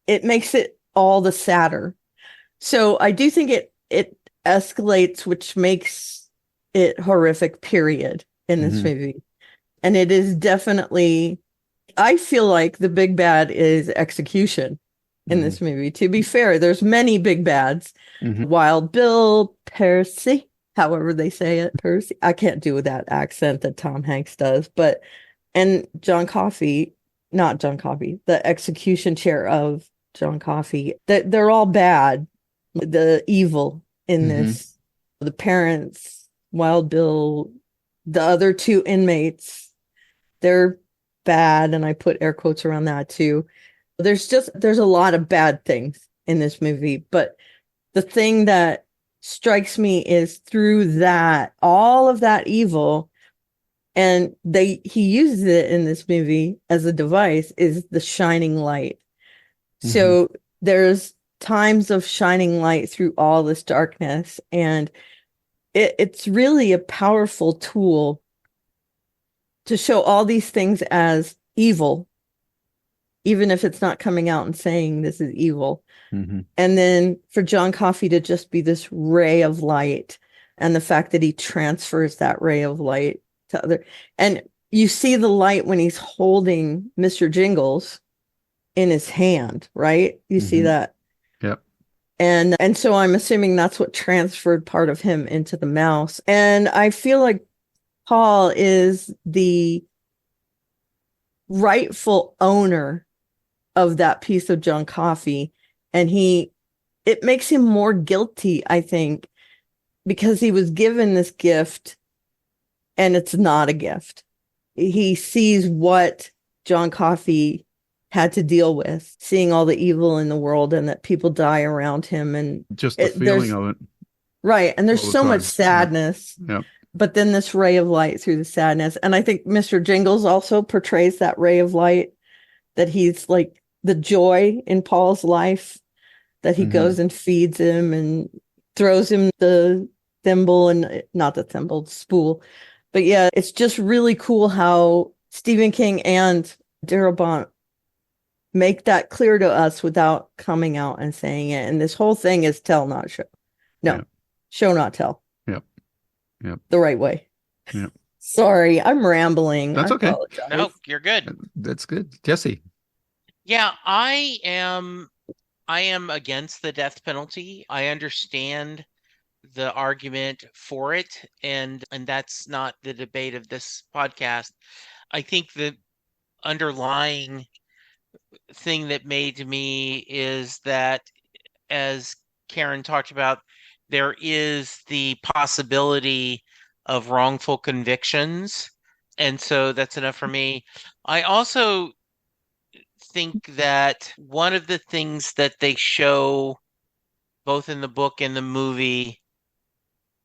B: it makes it all the sadder. So I do think it escalates, which makes it horrific, period, in this movie. And it is definitely, I feel like the big bad is execution in this movie. To be fair, there's many big bads. Wild Bill, Percy, however they say it, Percy. I can't do that accent that Tom Hanks does, and John Coffey, not John Coffey, the execution chair of John Coffey. They're all bad. The evil in this, the parents, Wild Bill, the other two inmates, they're bad, and I put air quotes around that too. There's a lot of bad things in this movie, but the thing that strikes me is through that, all of that evil, and he uses it in this movie as a device, is the shining light. So there's times of shining light through all this darkness, and it's really a powerful tool to show all these things as evil, even if it's not coming out and saying this is evil. And then for John Coffey to just be this ray of light, and the fact that he transfers that ray of light to other, and you see the light when he's holding Mr. Jingles in his hand, right? You see that.
A: Yep.
B: And so I'm assuming that's what transferred part of him into the mouse. And I feel like Paul is the rightful owner of that piece of John Coffey, and he it makes him more guilty, I think, because he was given this gift and it's not a gift. He sees what John Coffey had to deal with, seeing all the evil in the world and that people die around him. And
A: just the feeling of it.
B: Right. And there's
A: all the
B: so much
A: time.
B: sadness,
A: Yeah.
B: but then this ray of light through the sadness. And I think Mr. Jingles also portrays that ray of light, that he's like the joy in Paul's life, that he goes and feeds him and throws him the thimble, and not the thimble, the spool. But yeah, it's just really cool how Stephen King and Darabont make that clear to us without coming out and saying it. And this whole thing is tell, not show. No, show, not tell.
A: Yep. Yep.
B: The right way.
A: Yep.
B: Sorry, I'm rambling.
A: That's
B: I
A: okay.
B: apologize.
C: No, you're good.
A: That's good. Jesse.
C: Yeah, I am against the death penalty. I understand the argument for it, and that's not the debate of this podcast. I think the underlying thing that made me is that, as Karen talked about, there is the possibility of wrongful convictions, and so that's enough for me. I also think that one of the things that they show both in the book and the movie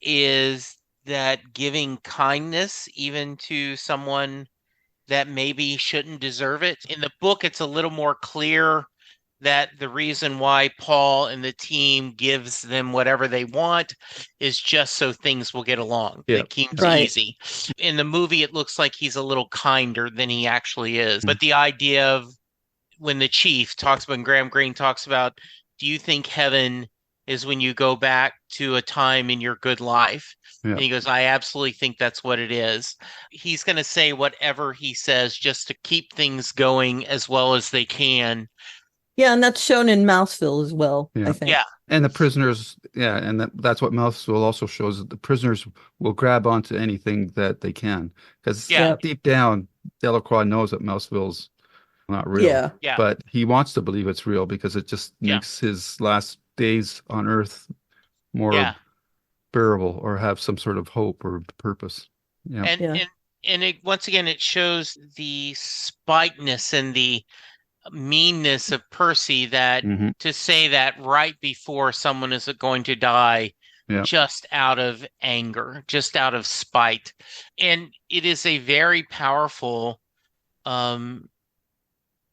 C: is that giving kindness even to someone that maybe shouldn't deserve it. In the book, it's a little more clear that the reason why Paul and the team gives them whatever they want is just so things will get along.
A: Yeah.
C: It keeps
B: Right.
C: easy. In the movie, it looks like he's a little kinder than he actually is. But the idea of when the chief talks about, and Graham Greene talks about, do you think heaven is when you go back to a time in your good life?
A: Yeah.
C: And he goes, I absolutely think that's what it is. He's going to say whatever he says just to keep things going as well as they can.
B: Yeah, and that's shown in Mouseville as well,
A: Yeah.
B: I think.
C: Yeah.
A: And the prisoners, and that's what Mouseville also shows, that the prisoners will grab onto anything that they can. Because
C: Yeah.
A: deep down, Delacroix knows that Mouseville's not real.
B: Yeah.
C: Yeah.
A: But he wants to believe it's real because it just makes his last days on Earth more bearable, or have some sort of hope or purpose. Yeah.
C: And it, once again, it shows the spiteness and the meanness of Percy, that to say that right before someone is going to die, just out of anger, just out of spite. And it is a very powerful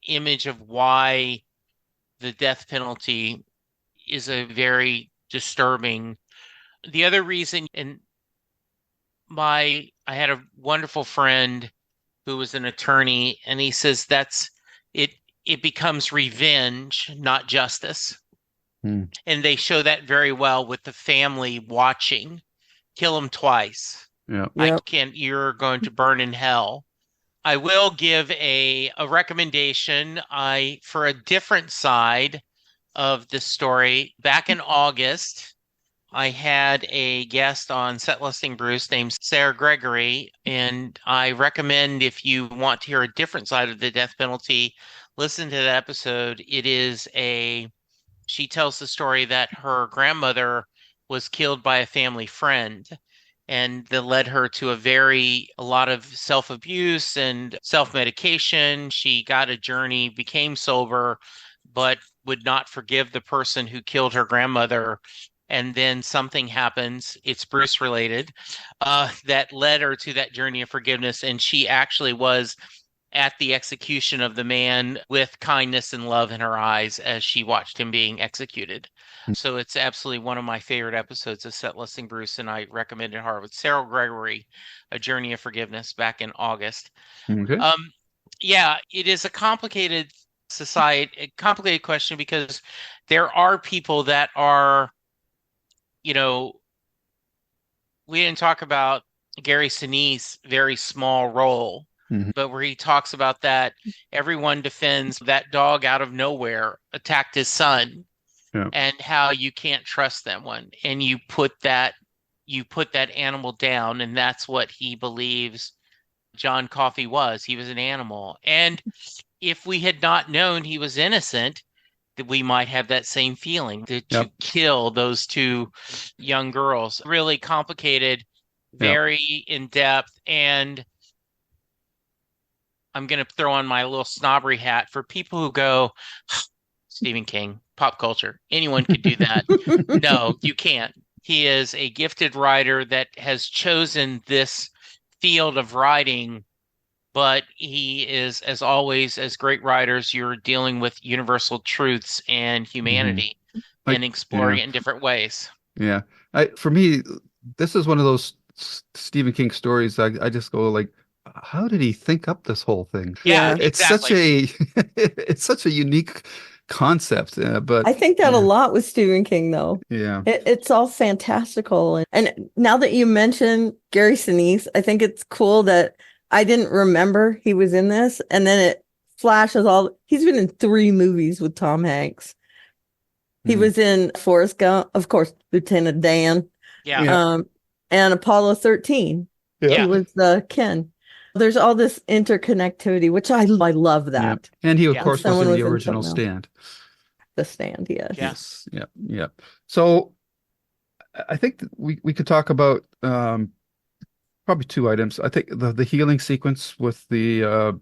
C: image of why the death penalty is a very disturbing. The other reason, and I had a wonderful friend who was an attorney, and he says that's it. It becomes revenge, not justice. And they show that very well with the family watching. Kill him twice.
A: Yeah.
C: You're going to burn in hell. I will give a recommendation for a different side of the story. Back in August, I had a guest on Set Listing Bruce named Sarah Gregory, and I recommend, if you want to hear a different side of the death penalty, listen to that episode. She tells the story that her grandmother was killed by a family friend, and that led her to a lot of self-abuse and self-medication. She got a journey, became sober, but would not forgive the person who killed her grandmother. And then something happens, it's Bruce related, that led her to that journey of forgiveness. And she actually was at the execution of the man with kindness and love in her eyes as she watched him being executed. So it's absolutely one of my favorite episodes of Set Listing Bruce, and I recommend it hard, with Sarah Gregory, A Journey of Forgiveness, back in August.
A: Okay.
C: It is a complicated complicated question, because there are people that are, we didn't talk about Gary Sinise's very small role, but where he talks about that everyone defends that dog out of nowhere attacked his son, and how you can't trust that one, and you put that animal down, and that's what he believes John Coffey was. He was an animal, and if we had not known he was innocent, that we might have that same feeling to
A: Yep.
C: kill those two young girls. Really complicated,
A: Yep.
C: very in depth, and I'm going to throw on my little snobbery hat for people who go, Stephen King, pop culture. Anyone could do that. No, you can't. He is a gifted writer that has chosen this field of writing, but he is, as always, as great writers, you're dealing with universal truths and humanity and exploring it in different ways.
A: Yeah. For me, this is one of those Stephen King stories. I just go like, how did he think up this whole thing?
C: Yeah,
A: It's
C: exactly.
A: it's such a unique concept, but
B: I think that a lot with Stephen King, though.
A: Yeah.
B: It's all fantastical. And now that you mention Gary Sinise, I think it's cool that I didn't remember he was in this. And then it flashes he's been in 3 movies with Tom Hanks. He was in Forrest Gump, of course, Lieutenant Dan.
C: Yeah.
B: And Apollo 13.
C: Yeah.
B: He was the Ken. There's all this interconnectivity, which I love that.
A: Yeah. And he, of course, was in the original
B: Stand.
A: Stand.
B: The Stand, yes.
C: Yes.
A: Yeah. Yeah. So I think we could talk about probably 2 items. I think the healing sequence with the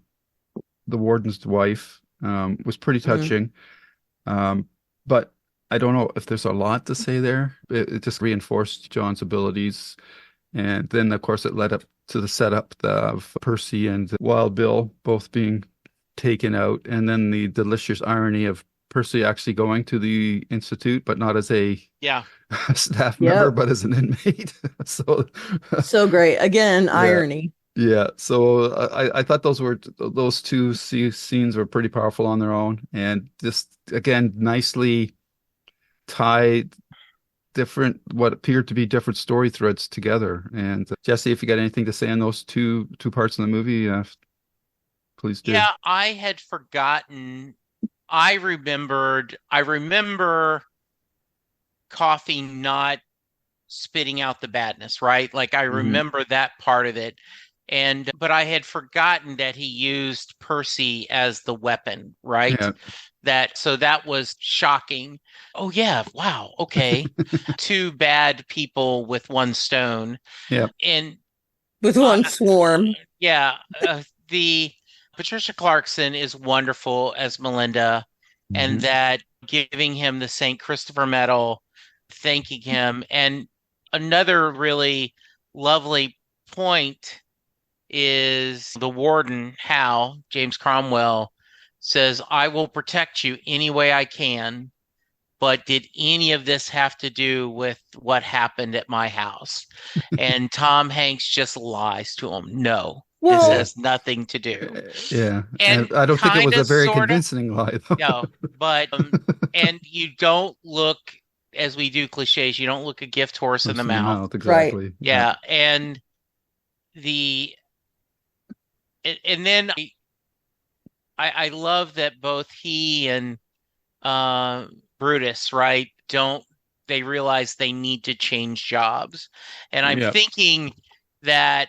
A: warden's wife was pretty touching. But I don't know if there's a lot to say there. It just reinforced John's abilities. And then, of course, it led up to the setup of Percy and Wild Bill both being taken out. And then the delicious irony of Percy actually going to the Institute, but not as a staff member, but as an inmate.
B: So great. Again, irony.
A: Yeah. So I thought those 2 scenes were pretty powerful on their own, and just, again, nicely tied what appeared to be different story threads together. And Jesse, if you got anything to say on those two parts of the movie, please do.
C: Yeah, I had forgotten. I remember Coffey not spitting out the badness, right? Like, I remember that part of it. But I had forgotten that he used Percy as the weapon, right?
A: Yeah.
C: So that was shocking. Oh yeah, wow, okay. 2 bad people with 1 stone.
A: Yeah.
C: And
B: with 1 swarm.
C: Yeah. The Patricia Clarkson is wonderful as Melinda, and that giving him the St. Christopher Medal, thanking him. And another really lovely point is the warden, Hal, James Cromwell, says, I will protect you any way I can, but did any of this have to do with what happened at my house? And Tom Hanks just lies to him. No, this has nothing to do.
A: Yeah. And I don't think it was a very convincing lie, though.
C: No, but, and you don't look, as we do cliches, you don't look a gift horse in the mouth.
A: Exactly.
B: Right.
C: Yeah. And then I love that both he and Brutus, right, they realize they need to change jobs. And I'm thinking that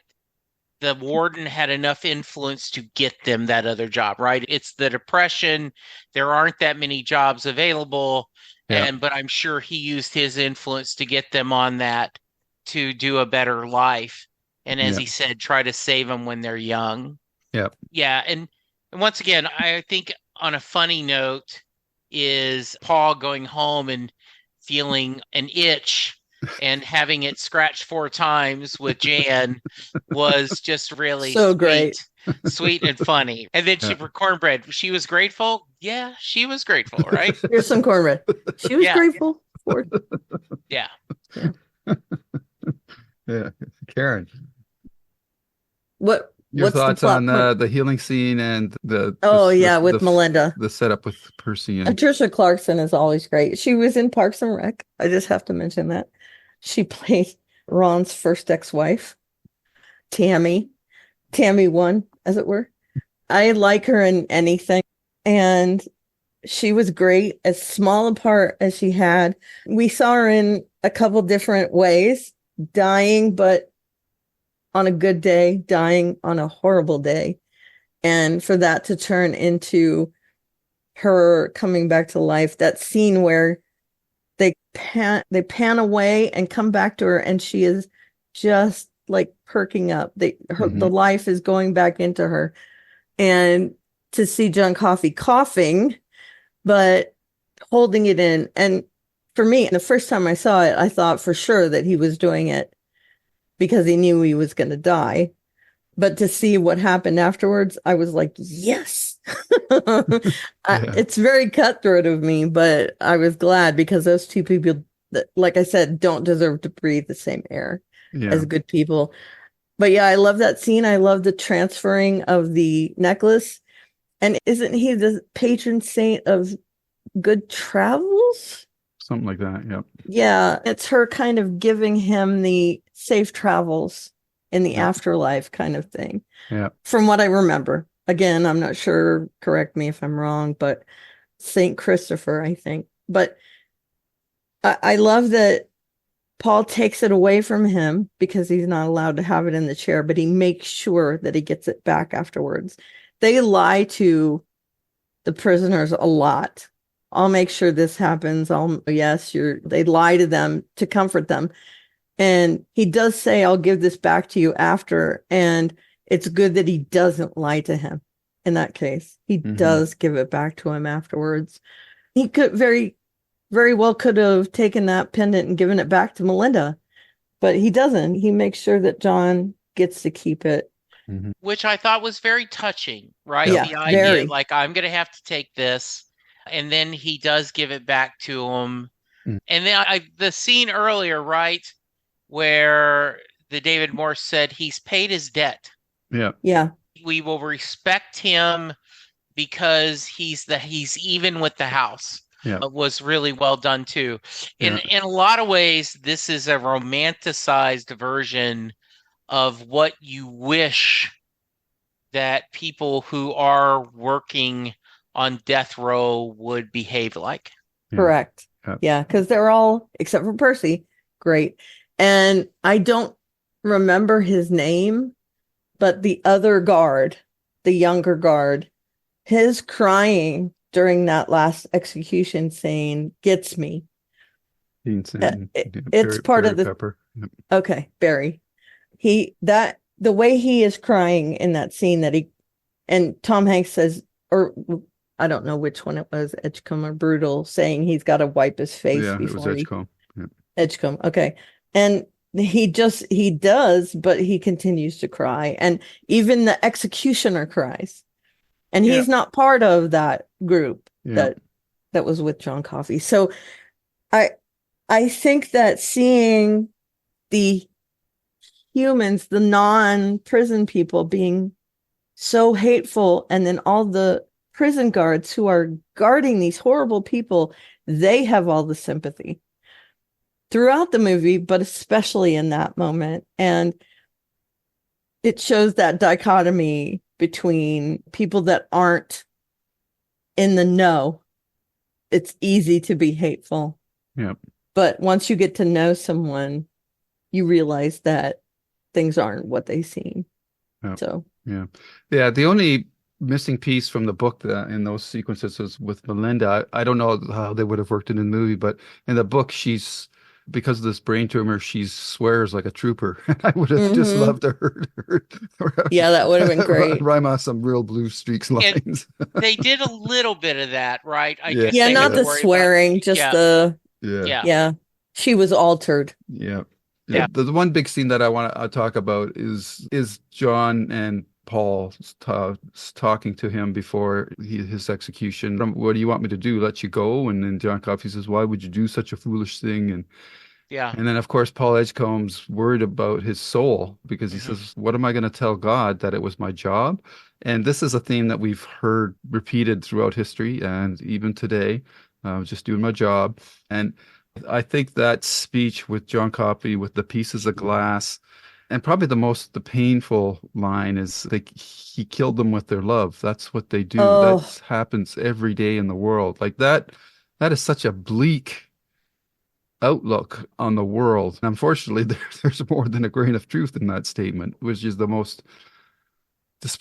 C: the warden had enough influence to get them that other job, right? It's the Depression. There aren't that many jobs available. But I'm sure he used his influence to get them on that to do a better life. And as he said, try to save them when they're young.
A: Yeah.
C: Yeah. And once again, I think on a funny note is Paul going home and feeling an itch and having it scratched 4 times with Jan was just really
B: so great.
C: Sweet and funny. And then for cornbread, she was grateful. Yeah, she was grateful, right?
B: Here's some cornbread. She was grateful for it.
C: Yeah.
A: Yeah. Karen.
B: What's
A: your thoughts on
B: point?
A: The healing scene and
B: with Melinda,
A: the setup with Percy and
B: Patricia Clarkson is always great. She was in Parks and Rec. I just have to mention that she played Ron's first ex-wife, Tammy 1, as it were. I like her in anything, and she was great. As small a part as she had, we saw her in a couple different ways, dying, but on a good day, dying on a horrible day. And for that to turn into her coming back to life. That scene where they pan away and come back to her, and she is just like perking up. The life is going back into her. And to see John Coffey coughing, but holding it in. And for me, the first time I saw it, I thought for sure that he was doing it because he knew he was going to die. But to see what happened afterwards, I was like, yes. It's very cutthroat of me, but I was glad because those two people, like I said, don't deserve to breathe the same air as good people. But yeah, I love that scene. I love the transferring of the necklace. And isn't he the patron saint of good travels?
A: Something like that, yeah.
B: Yeah, it's her kind of giving him the safe travels in the afterlife kind of thing.
A: Yeah.
B: From what I remember. Again, I'm not sure, correct me if I'm wrong, but Saint Christopher, I think. But I love that Paul takes it away from him because he's not allowed to have it in the chair, but he makes sure that he gets it back afterwards. They lie to the prisoners a lot. I'll make sure this happens. They lie to them to comfort them. And he does say, I'll give this back to you after. And it's good that he doesn't lie to him in that case. He does give it back to him afterwards. He could very, very well could have taken that pendant and given it back to Melinda, but he doesn't. He makes sure that John gets to keep it.
C: Which I thought was very touching, right?
B: Yeah,
C: the idea,
B: very.
C: like, I'm going to have to take this. And then he does give it back to him. And then the scene earlier, right, where the David Morse said he's paid his debt.
A: Yeah.
B: Yeah.
C: We will respect him because he's even with the house.
A: Yeah.
C: Was really well done too. In a lot of ways, this is a romanticized version of what you wish that people who are working on death row would behave like.
B: Correct. Yeah, because they're all, except for Percy, great. And I don't remember his name, but the other guard, the younger guard, his crying during that last execution scene gets me. It's part of the
A: Pepper. Yep.
B: Okay, Barry. The way he is crying in that scene and Tom Hanks says, or I don't know which one it was, Edgecombe or Brutal, saying he's got to wipe his face before
A: it was Edgecombe.
B: Edgecombe, okay. And he does, but he continues to cry. And even the executioner cries. And he's not part of that group that was with John Coffey. So I think that seeing the humans, the non-prison people being so hateful, and then all the prison guards who are guarding these horrible people, they have all the sympathy throughout the movie, but especially in that moment. And it shows that dichotomy between people that aren't in the know. It's easy to be hateful.
A: Yeah.
B: But once you get to know someone, you realize that things aren't what they seem.
A: Yep.
B: So
A: yeah. The only missing piece from the book in those sequences was with Melinda. I don't know how they would have worked it in the movie, but in the book, because of this brain tumor, she swears like a trooper. I would have just loved to hear
B: yeah, that would have been great.
A: Rhyme off some real Blue Streaks lines.
C: They did a little bit of that, right?
B: Yeah, not the swearing, just the yeah. She was altered.
A: Yeah. The one big scene that I want to talk about is John and Paul talking to him before his execution. What do you want me to do? Let you go? And then John Coffey says, "Why would you do such a foolish thing?" And then of course Paul Edgecombe's worried about his soul because he says, "What am I going to tell God, that it was my job?" And this is a theme that we've heard repeated throughout history and even today. Just doing my job. And I think that speech with John Coffey with the pieces of glass. And probably the painful line is like he killed them with their love. That's what they do. That happens every day in the world. Like that is such a bleak outlook on the world. And unfortunately, there's more than a grain of truth in that statement, which is the most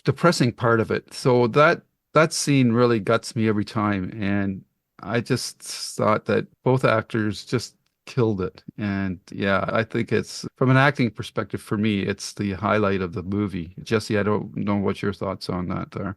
A: depressing part of it. So that that scene really guts me every time. And I just thought that both actors just killed it. And yeah, I think it's from an acting perspective for me, it's the highlight of the movie. Jesse, I don't know what your thoughts on that are.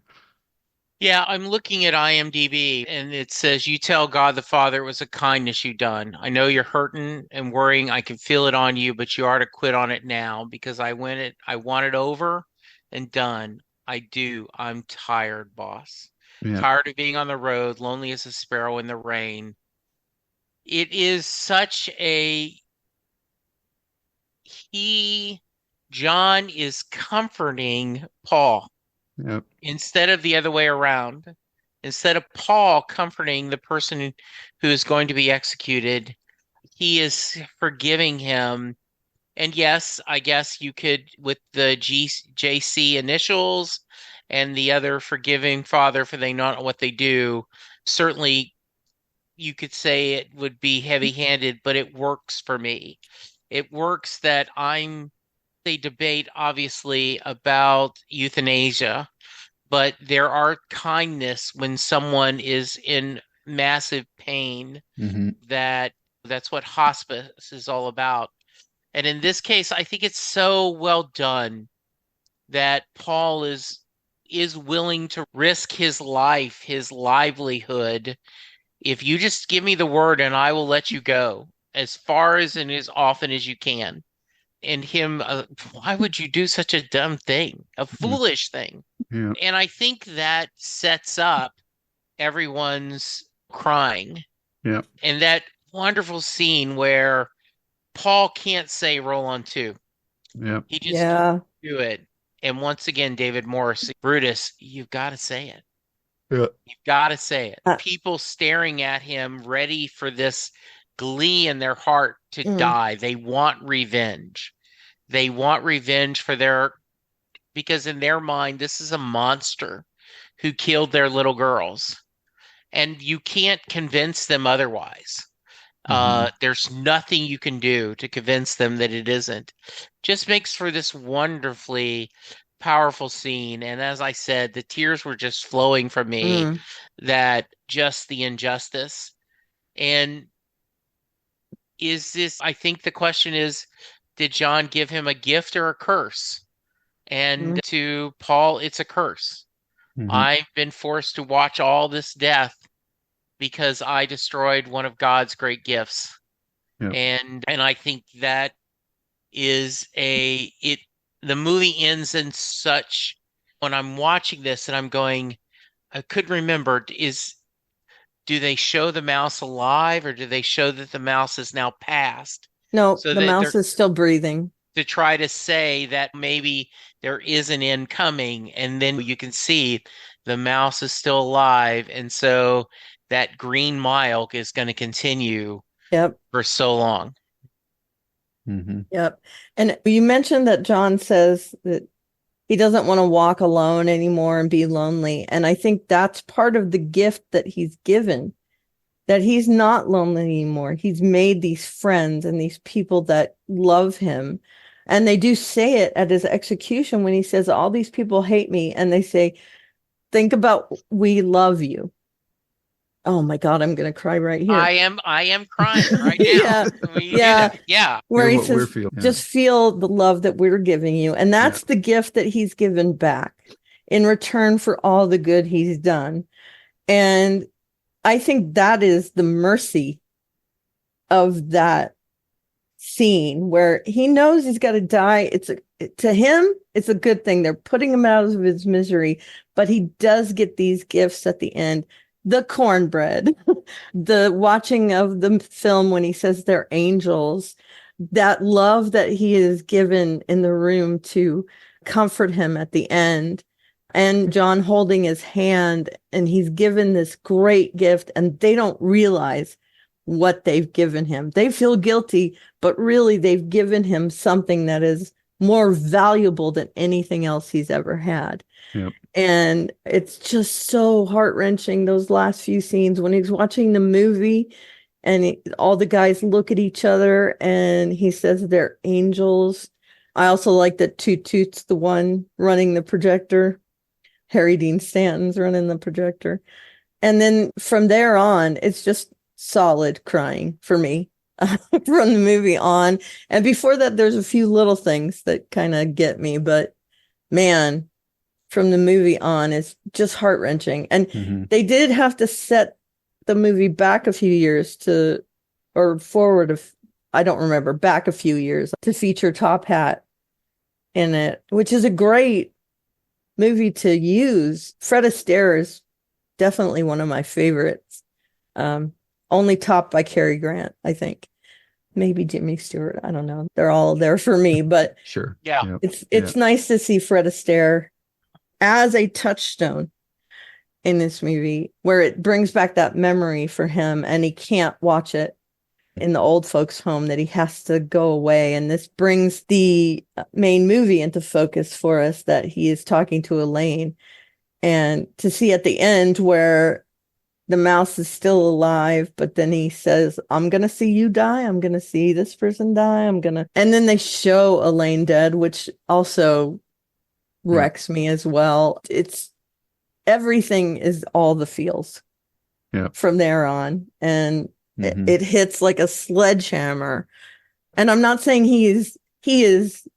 C: Yeah, I'm looking at IMDb and it says, "You tell God the Father it was a kindness you done. I know you're hurting and worrying. I can feel it on you, but you are to quit on it now because I want it over and done. I do. I'm tired, boss.
A: Yeah.
C: Tired of being on the road, lonely as a sparrow in the rain." It is such a he, John is comforting Paul
A: Yeah.
C: instead of the other way around. Instead of Paul comforting the person who is going to be executed, he is forgiving him. And yes, I guess you could, with the JC initials and the other forgiving Father for they not know what they do, certainly you could say it would be heavy-handed, but it works for me. It works that they debate obviously about euthanasia, but there are kindness when someone is in massive pain.
A: Hmm.
C: That's what hospice is all about. And in this case, I think it's so well done that Paul is willing to risk his life, his livelihood. If you just give me the word and I will let you go as far as and as often as you can. And him, why would you do such a dumb thing, a foolish thing?
A: Yeah.
C: And I think that sets up everyone's crying.
A: Yeah.
C: And that wonderful scene where Paul can't say roll on two.
A: Yeah.
C: He just
B: Yeah.
C: do it. And once again, David Morris, Brutus, you've got to say it.
A: Yeah.
C: You've got to say it.
B: Uh,
C: People staring at him, ready for this glee in their heart to
B: Mm.
C: die. They want revenge. They want revenge because in their mind, this is a monster who killed their little girls. And you can't convince them otherwise. There's nothing you can do to convince them that it isn't. Just makes for this wonderfully powerful scene. And as I said, the tears were just flowing from me,
B: Mm.
C: that just the injustice. And I think the question is, did John give him a gift or a curse? And to Paul, it's a curse.
A: Hmm.
C: I've been forced to watch all this death because I destroyed one of God's great gifts.
A: Yeah.
C: And I think that is the movie ends in such, when I'm watching this and I'm going, I couldn't remember, do they show the mouse alive or do they show that the mouse is now passed?
B: No,
C: So
B: the
C: that
B: mouse is still breathing.
C: to try to say that maybe there is an end coming, and then you can see the mouse is still alive, and so that green mile is going to continue
B: Yep.
C: for so long.
A: Hmm.
B: Yep. And you mentioned that John says that he doesn't want to walk alone anymore and be lonely. And I think that's part of the gift that he's given, that he's not lonely anymore. He's made these friends and these people that love him. And they do say it at his execution when he says, all these people hate me. And they say, think about, we love you. Oh my God, I'm going to cry right here.
C: I am crying right now.
B: Yeah. Yeah.
C: Yeah.
B: Where he
A: What we're
B: says,
A: feeling. Yeah.
B: just feel the love that we're giving you. And that's the gift that he's given back in return for all the good he's done. And I think that is the mercy of that scene where he knows he's got to die. To him, it's a good thing. They're putting him out of his misery, but he does get these gifts at the end. The cornbread, the watching of the film when he says they're angels, that love that he is given in the room to comfort him at the end, and John holding his hand, and he's given this great gift, and they don't realize what they've given him. They feel guilty, but really they've given him something that is more valuable than anything else he's ever had.
A: Yep.
B: And it's just so heart-wrenching, those last few scenes when he's watching the movie and all the guys look at each other and he says they're angels. I also like that Toot Toot's the one running the projector. Harry Dean Stanton's running the projector. And then from there on, it's just solid crying for me from the movie on. And before that, there's a few little things that kind of get me, but man, from the movie on, it's just heart-wrenching. And they did have to set the movie back a few years or forward, I don't remember, back a few years to feature Top Hat in it, which is a great movie to use. Fred Astaire is definitely one of my favorites. Only topped by Cary Grant, I think. Maybe Jimmy Stewart. I don't know. They're all there for me, but
A: Sure.
C: Yeah.
B: It's nice to see Fred Astaire as a touchstone in this movie, where it brings back that memory for him, and he can't watch it in the old folks' home, that he has to go away. And this brings the main movie into focus for us, that he is talking to Elaine, and to see at the end where the mouse is still alive, but then he says, I'm going to see you die. I'm going to see this person die. And then they show Elaine dead, which also wrecks me as well. Everything is all the feels from there on. And it hits like a sledgehammer. And I'm not saying he is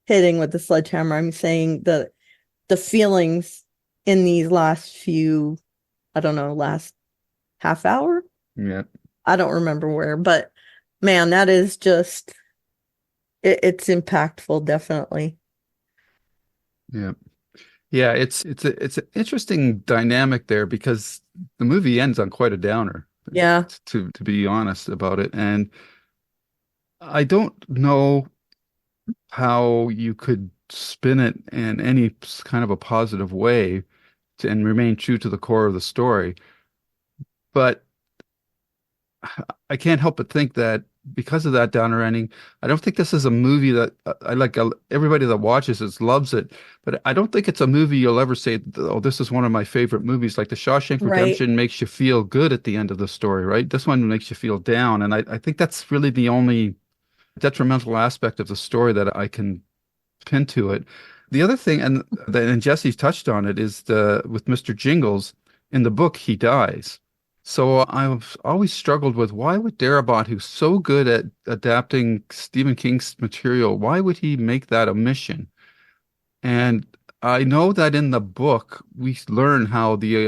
B: hitting with the sledgehammer. I'm saying the feelings in these last few, I don't know, last half hour.
A: Yeah.
B: I don't remember where, but man, that is just, it's impactful, definitely.
A: Yeah. Yeah, it's an interesting dynamic there, because the movie ends on quite a downer.
B: Yeah.
A: To be honest about it. And I don't know how you could spin it in any kind of a positive way and remain true to the core of the story. But I can't help but think that because of that downer ending, I don't think this is a movie that I like. Everybody that watches it loves it, but I don't think it's a movie you'll ever say, "Oh, this is one of my favorite movies." Like The Shawshank Redemption makes you feel good at the end of the story, right? This one makes you feel down, and I think that's really the only detrimental aspect of the story that I can pin to it. The other thing, and Jesse's touched on it, is with Mr. Jingles in the book, he dies. So I've always struggled with, why would Darabont, who's so good at adapting Stephen King's material, why would he make that omission? And I know that in the book we learn how the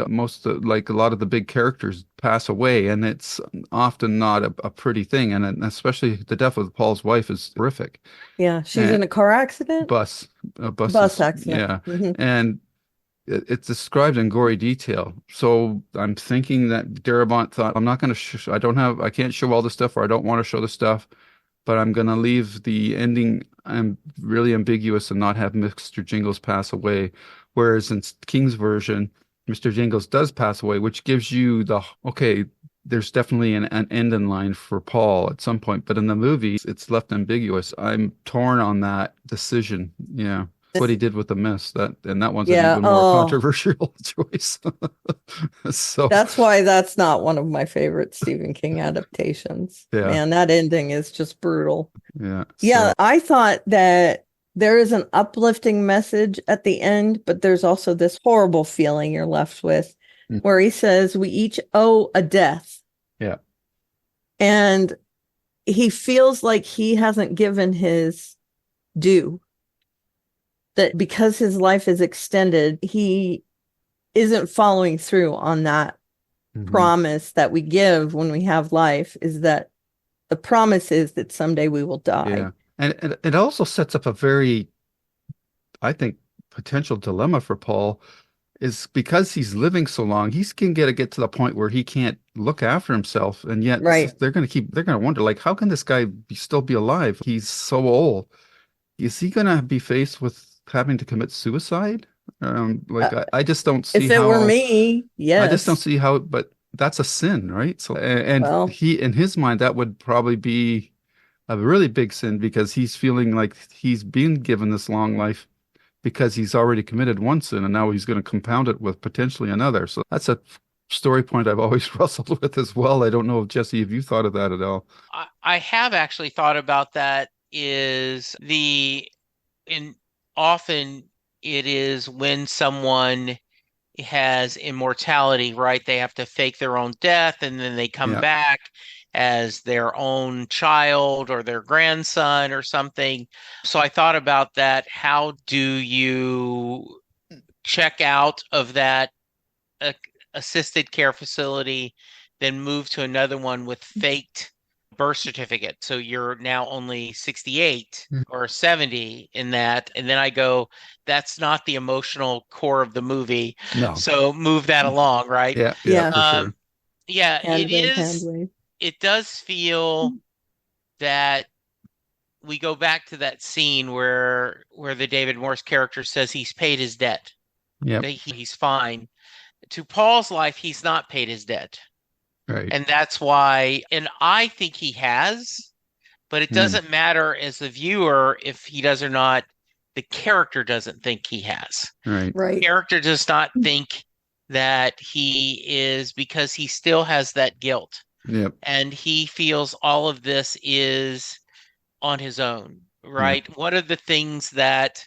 A: like a lot of the big characters pass away, and it's often not a pretty thing, and especially the death of Paul's wife is horrific.
B: Yeah, she's in a car accident.
A: Bus
B: Accident.
A: Yeah, and it's described in gory detail. So I'm thinking that Darabont thought, I'm not going to, I can't show all the stuff, or I don't want to show the stuff, but I'm going to leave the ending really ambiguous and not have Mr. Jingles pass away. Whereas in King's version, Mr. Jingles does pass away, which gives you there's definitely an end in line for Paul at some point. But in the movie, it's left ambiguous. I'm torn on that decision. Yeah. What he did with the mist, that one's an even more controversial choice. So
B: that's why that's not one of my favorite Stephen King adaptations.
A: Yeah.
B: Man, that ending is just brutal.
A: Yeah.
B: Yeah, I thought that there is an uplifting message at the end, but there's also this horrible feeling you're left with, where he says, we each owe a death.
A: Yeah.
B: And he feels like he hasn't given his due. That because his life is extended, he isn't following through on that promise that we give when we have life, is that the promise is that someday we will die.
A: Yeah. And it also sets up a very, I think, potential dilemma for Paul, is because he's living so long, he's going to get to the point where he can't look after himself. And yet they're going to wonder, like, how can this guy still be alive? He's so old. Is he going to be faced with having to commit suicide? I just don't see
B: if it were me, yes.
A: I just don't see how, but that's a sin, right? So, and he, in his mind, that would probably be a really big sin, because he's feeling like he's been given this long life because he's already committed one sin, and now he's going to compound it with potentially another. So that's a story point I've always wrestled with as well. I don't know, Jesse, if you thought of that at all.
C: I have actually thought about that. Often it is when someone has immortality, right? They have to fake their own death and then they come
A: Yeah.
C: back as their own child or their grandson or something. So I thought about that. How do you check out of that uh, assisted care facility, then move to another one with faked birth certificate? So you're now only 68
A: Mm.
C: or 70 in that. And then I go, that's not the emotional core of the movie.
A: No.
C: So move that along, right?
A: Yeah. Yeah,
B: Yeah.
A: for sure.
C: Yeah,
B: Hand wave, hand wave.
C: it does feel that we go back to that scene where the David Morse character says he's paid his debt,
A: Yeah.
C: that he's fine. To Paul's life, he's not paid his debt.
A: Right.
C: And that's why, and I think he has, but it doesn't matter as the viewer if he does or not. The character doesn't think he has.
A: Right.
C: The
B: Right.
C: character does not think that he is, because he still has that guilt.
A: Yep.
C: And he feels all of this is on his own, right? One of the things that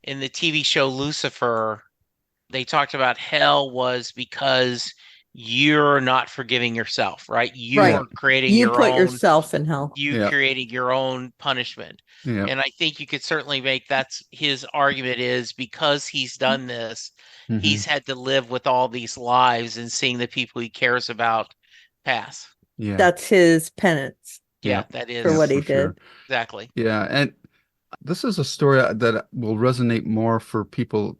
C: in the TV show Lucifer, they talked about hell was because you're not forgiving yourself, right? You
B: Right.
C: are creating
B: You
C: your
B: put
C: own,
B: yourself in hell.
C: you
A: Yeah.
C: creating your own punishment.
A: Yeah.
C: And I think you could certainly make that's his argument, is because he's done this, he's had to live with all these lives and seeing the people he cares about pass.
A: Yeah.
B: That's his penance
C: Yeah, that is
B: for what he
A: for
B: did.
A: sure.
C: exactly.
A: Yeah, and this is a story that will resonate more for people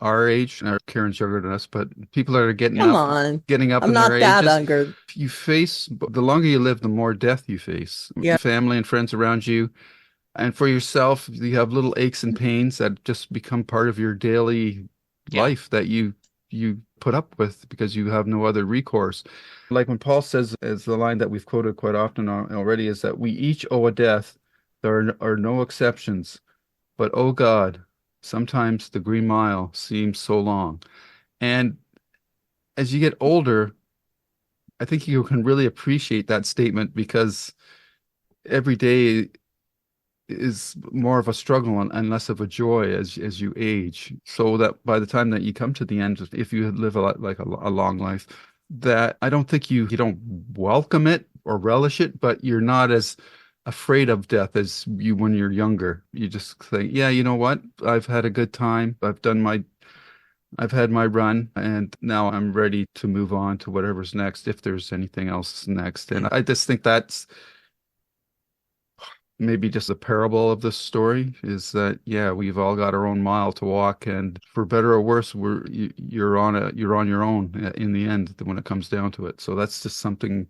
A: our age. Karen's younger than us, but people that are getting
B: Come
A: up,
B: on.
A: getting up
B: I'm
A: in
B: not
A: their
B: that
A: ages.
B: younger.
A: You face, the longer you live, the more death you face.
B: Yeah.
A: Family and friends around you. And for yourself, you have little aches and pains that just become part of your daily life that you put up with because you have no other recourse. Like when Paul says, as the line that we've quoted quite often already, is that we each owe a death. There are no exceptions. But oh God, sometimes the Green Mile seems so long. And as you get older, I think you can really appreciate that statement because every day is more of a struggle and less of a joy as you age. So that by the time that you come to the end, if you live a long life, that I don't think you don't welcome it or relish it, but you're not as afraid of death as you when you're younger. You just think, yeah, you know what? I've had a good time. I've had my run, and now I'm ready to move on to whatever's next, if there's anything else next. And I just think that's maybe just the parable of this story is that, yeah, we've all got our own mile to walk, and for better or worse, you're on your own in the end when it comes down to it. So that's just something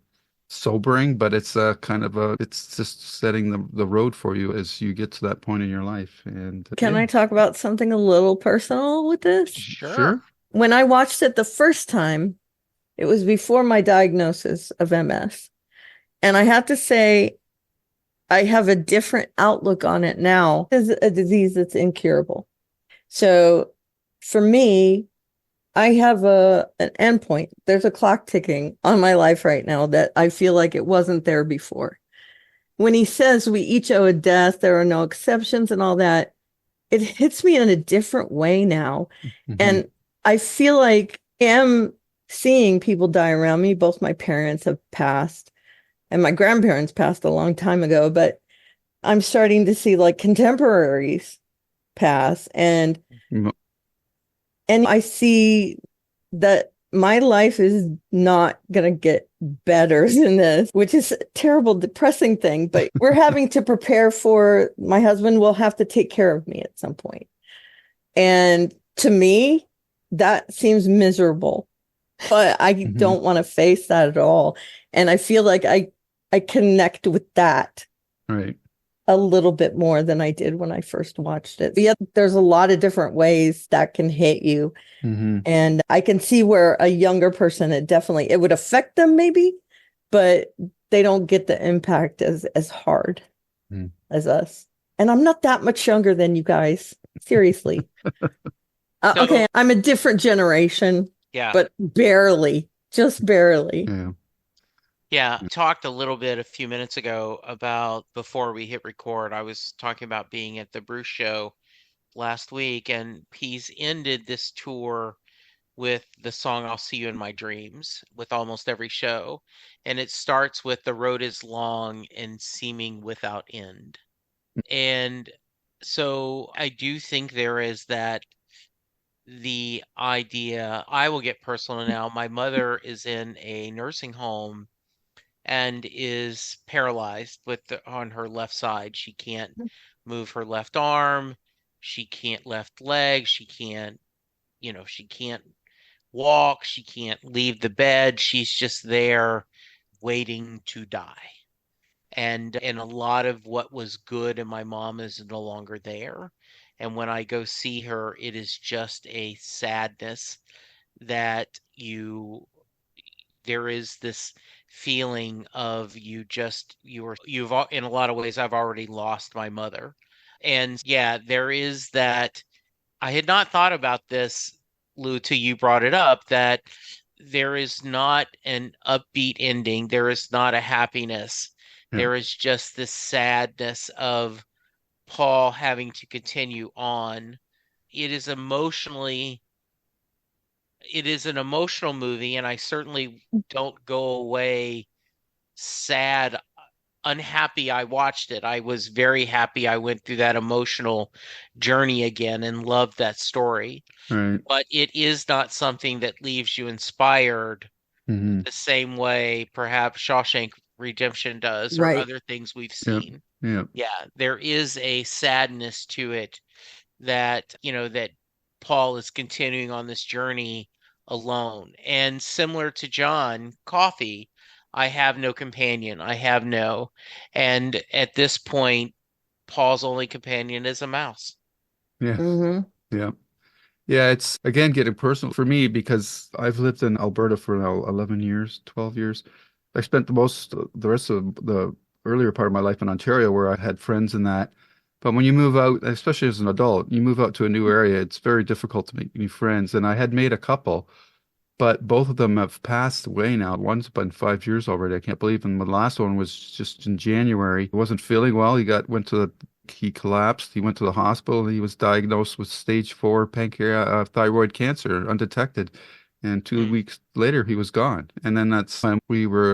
A: sobering, but it's it's just setting the road for you as you get to that point in your life. And
B: Can I talk about something a little personal with this?
C: Sure.
B: When I watched it the first time, it was before my diagnosis of MS. And I have to say, I have a different outlook on it now. It's a disease that's incurable. So for me, I have an endpoint. There's a clock ticking on my life right now that I feel like it wasn't there before. When he says we each owe a death, there are no exceptions and all that, it hits me in a different way now. And I feel like I am seeing people die around me. Both my parents have passed and my grandparents passed a long time ago, but I'm starting to see like contemporaries pass and I see that my life is not going to get better than this, which is a terrible, depressing thing. But we're having to prepare for my husband will have to take care of me at some point. And to me, that seems miserable. But I don't want to face that at all. And I feel like I connect with that.
A: Right.
B: A little bit more than I did when I first watched it. But yeah, there's a lot of different ways that can hit you. And I can see where a younger person, it would affect them maybe, but they don't get the impact as hard as us. And I'm not that much younger than you guys. Seriously. Okay, I'm a different generation.
C: Yeah.
B: But barely, just barely.
A: Yeah.
C: Yeah, talked a little bit a few minutes ago about before we hit record. I was talking about being at the Bruce show last week, and he's ended this tour with the song I'll See You in My Dreams with almost every show. And it starts with the road is long and seeming without end. And so I do think there is the idea, I will get personal now. My mother is in a nursing home and is paralyzed on her left side. She can't move her left arm. She can't left leg. She can't, she can't walk. She can't leave the bed. She's just there waiting to die. And a lot of what was good in my mom is no longer there. And when I go see her, it is just a sadness that there is this feeling of in a lot of ways, I've already lost my mother. And yeah, there is that. I had not thought about this, Lou, till you brought it up, that there is not an upbeat ending. There is not a happiness.
A: Yeah.
C: There is just this sadness of Paul having to continue on. It is an emotional movie, and I certainly don't go away sad, unhappy I watched it. I was very happy I went through that emotional journey again and loved that story.
A: Right.
C: But it is not something that leaves you inspired
A: Mm-hmm.
C: the same way perhaps Shawshank Redemption does, or
B: Right.
C: other things we've seen.
A: Yeah.
C: Yeah, there is a sadness to it that, that Paul is continuing on this journey alone. And similar to John Coffey, I have no companion. And at this point, Paul's only companion is a mouse.
A: Yeah.
B: Mm-hmm.
A: Yeah. Yeah. It's again getting personal for me because I've lived in Alberta for now 11 years, 12 years. I spent the rest of the earlier part of my life in Ontario where I had friends in that. But when you move out, especially as an adult, you move out to a new area, it's very difficult to make new friends. And I had made a couple, but both of them have passed away now. One's been 5 years already. I can't believe. And the last one was just in January. He wasn't feeling well. He collapsed. He went to the hospital. He was diagnosed with stage 4 pancreatic thyroid cancer, undetected. And 2 weeks later, he was gone. And then that's when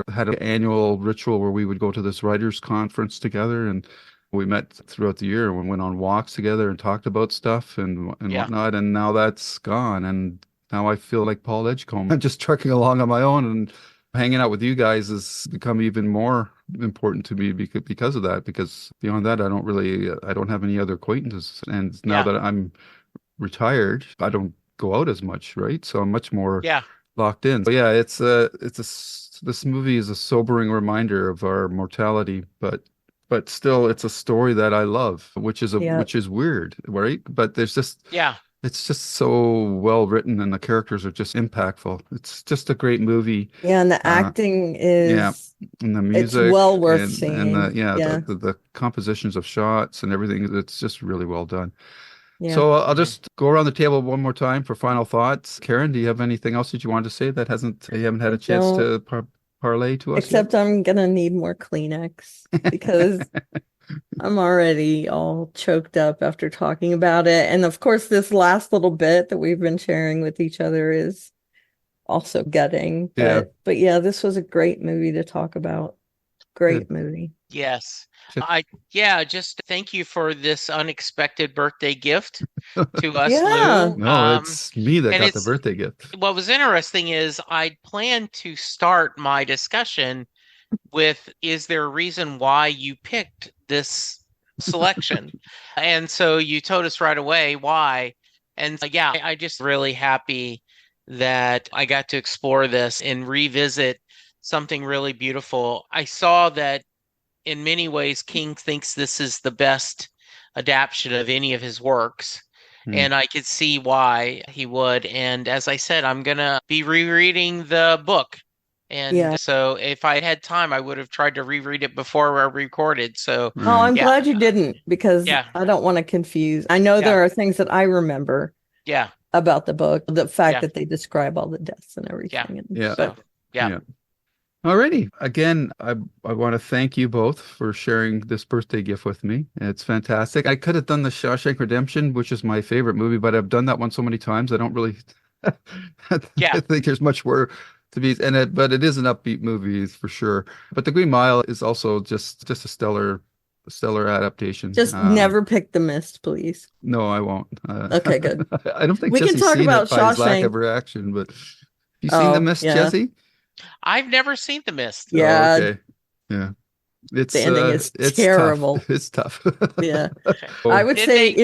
A: had an annual ritual where we would go to this writers' conference together, and we met throughout the year and went on walks together and talked about stuff and whatnot. And now that's gone. And now I feel like Paul Edgecombe. I'm just trucking along on my own, and hanging out with you guys has become even more important to me because of that. Because beyond that, I don't have any other acquaintances. And now that I'm retired, I don't go out as much, right? So I'm much more locked in. So yeah, this movie is a sobering reminder of our mortality, but still it's a story that I love, which is weird, right? But it's just so well written and the characters are just impactful. It's just a great movie.
B: Yeah, and the acting is
A: and the music,
B: it's well worth seeing.
A: And the compositions of shots and everything. It's just really well done.
B: Yeah.
A: So I'll just go around the table one more time for final thoughts. Karen, do you have anything else that you wanted to say that you haven't had a chance to parlay to us
B: except
A: yet?
B: I'm gonna need more Kleenex because I'm already all choked up after talking about it. And of course, this last little bit that we've been sharing with each other is also gutting. But yeah, this was a great movie to talk about. Great movie.
C: Yes. Just thank you for this unexpected birthday gift to us, Lou.
A: No, it's me that got the birthday gift.
C: What was interesting is I planned to start my discussion with, is there a reason why you picked this selection? And so you told us right away why. And I'm just really happy that I got to explore this and revisit something really beautiful. I saw that in many ways, King thinks this is the best adaptation of any of his works. And I could see why he would. And as I said, I'm going to be rereading the book. And so if I had time, I would have tried to reread it before I recorded. So
B: I'm glad you didn't, because I don't want to confuse. I know there are things that I remember about the book, the fact that they describe all the deaths and everything.
A: Alrighty. Again, I want to thank you both for sharing this birthday gift with me. It's fantastic. I could have done the Shawshank Redemption, which is my favorite movie, but I've done that one so many times. I don't really
C: Yeah.
A: I think there's much more to be in it, but it is an upbeat movie for sure. But The Green Mile is also just a stellar adaptation.
B: Just never pick The Mist, please.
A: No, I won't.
B: Okay, good.
A: I don't think
B: We can
A: Jesse's
B: talk
A: seen
B: about
A: it by his lack of
B: Shawshank.
A: reaction, but you seen The
B: Oh,
A: Mist,
B: yeah.
A: Jesse?
C: I've never seen The Mist.
A: Oh,
B: Yeah,
A: okay. Yeah.
B: the ending is
A: It's
B: terrible.
A: tough. It's tough.
B: Yeah.
C: Okay.
B: I would
C: Did
B: say
C: they-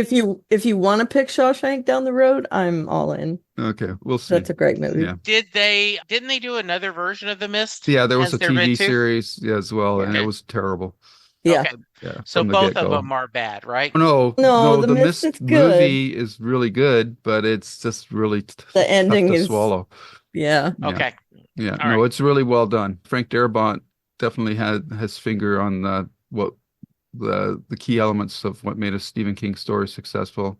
B: if you want to pick Shawshank down the road, I'm all in.
A: Okay, we'll see.
B: That's a great movie.
A: Yeah.
C: didn't they do another version of The Mist?
A: Yeah, there was
C: Has
A: a
C: there been
A: TV
C: two?
A: series as well, and it
C: Okay.
A: was terrible.
B: Yeah.
C: Okay.
A: Yeah,
C: So
A: from the
C: both of
A: get-go.
C: them are bad, right?
A: No,
B: No, The
A: the
B: Mist
A: Mist
B: is good.
A: movie is really good, but it's just really
B: The ending
A: tough to
B: is
A: swallow.
B: yeah.
A: Yeah.
C: Okay.
A: Yeah,
C: All
A: no,
C: right.
A: it's really well done. Frank Darabont definitely had his finger on the key elements of what made a Stephen King story successful.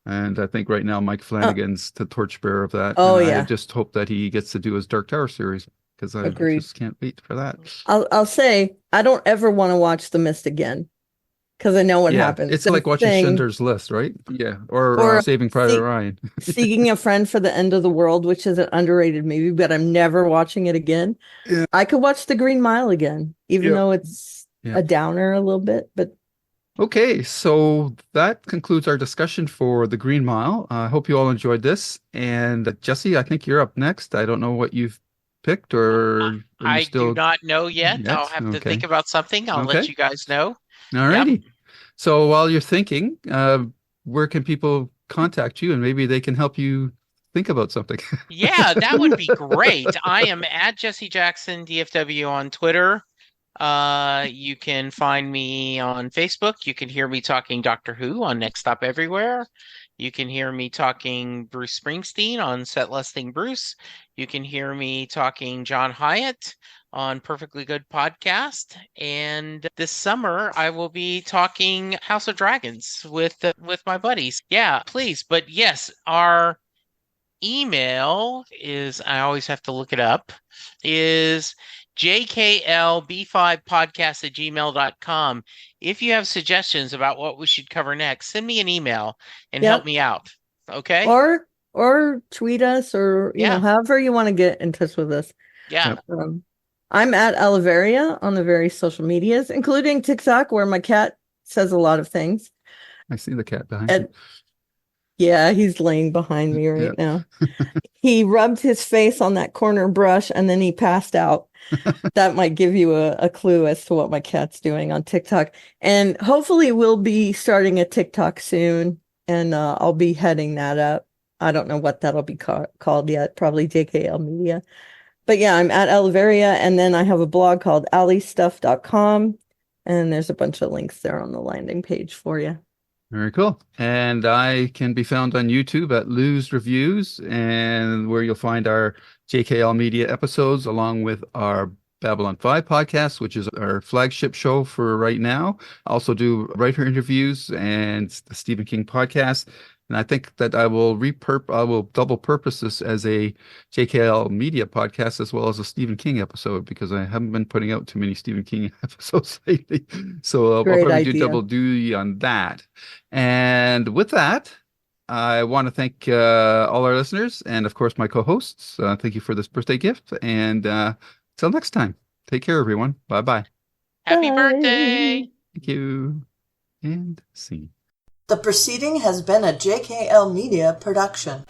A: And I think right now Mike Flanagan's the torchbearer of that.
B: Oh,
A: And I
B: yeah.
A: just hope that he gets to do his Dark Tower series because I
B: Agreed.
A: just can't wait for that.
B: I'll say I don't ever want to watch The Mist again because I know what
A: Yeah,
B: happens.
A: it's
B: The
A: like watching
B: Thing,
A: Schindler's List, right? Yeah, or
B: Or,
A: Saving Private
B: see-
A: Ryan.
B: Seeking a Friend for the End of the World, which is an underrated movie, but I'm never watching it again.
A: Yeah.
B: I could watch The Green Mile again, even
A: Yep.
B: though it's
A: Yeah.
B: a downer a little bit. But
A: Okay, so that concludes our discussion for The Green Mile. I hope you all enjoyed this. And Jesse, I think you're up next. I don't know what you've picked, or are you
C: I
A: still...
C: do not know yet.
A: Yet?
C: I'll have to
A: Okay.
C: think about something. I'll
A: Okay.
C: let you guys know.
A: All righty. So while you're thinking, where can people contact you, and maybe they can help you think about something?
C: Yeah, that would be great. I am at Jesse Jackson DFW on Twitter. You can find me on Facebook. You can hear me talking Doctor Who on Next Stop Everywhere. You can hear me talking Bruce Springsteen on Set Listing Bruce. You can hear me talking John Hyatt on Perfectly Good Podcast. And this summer, I will be talking House of Dragons with my buddies. Yeah, please. But yes, our email is, I always have to look it up, is jklb5podcast@gmail.com. If you have suggestions about what we should cover next, send me an email and
B: Yep.
C: help me out. Okay?
B: or tweet us, or you know, however you want to get in touch with us.
C: Yeah.
B: I'm at Oliveria on the various social medias, including TikTok, where my cat says a lot of things.
A: I see the cat behind
B: And
A: you.
B: yeah, he's laying behind me right now. He rubbed his face on that corner brush and then he passed out. That might give you a clue as to what my cat's doing on TikTok. And hopefully we'll be starting a TikTok soon, and I'll be heading that up. I don't know what that'll be called yet, probably JKL Media. But yeah, I'm at Oliveria, and then I have a blog called alliestuff.com, and there's a bunch of links there on the landing page for you.
A: Very cool. And I can be found on YouTube at Lou's Reviews, and where you'll find our JKL Media episodes along with our Babylon 5 podcast, which is our flagship show for right now. I also do writer interviews and the Stephen King podcast. And I think that I will double purpose this as a JKL Media podcast as well as a Stephen King episode, because I haven't been putting out too many Stephen King episodes lately. So I'll probably do double duty on that. And with that, I want to thank all our listeners and, of course, my co-hosts. Thank you for this birthday gift. And till next time, take care, everyone. Bye-bye.
C: Happy
B: Bye.
C: birthday.
A: Thank you. And scene.
D: The proceeding has been a JKL Media production.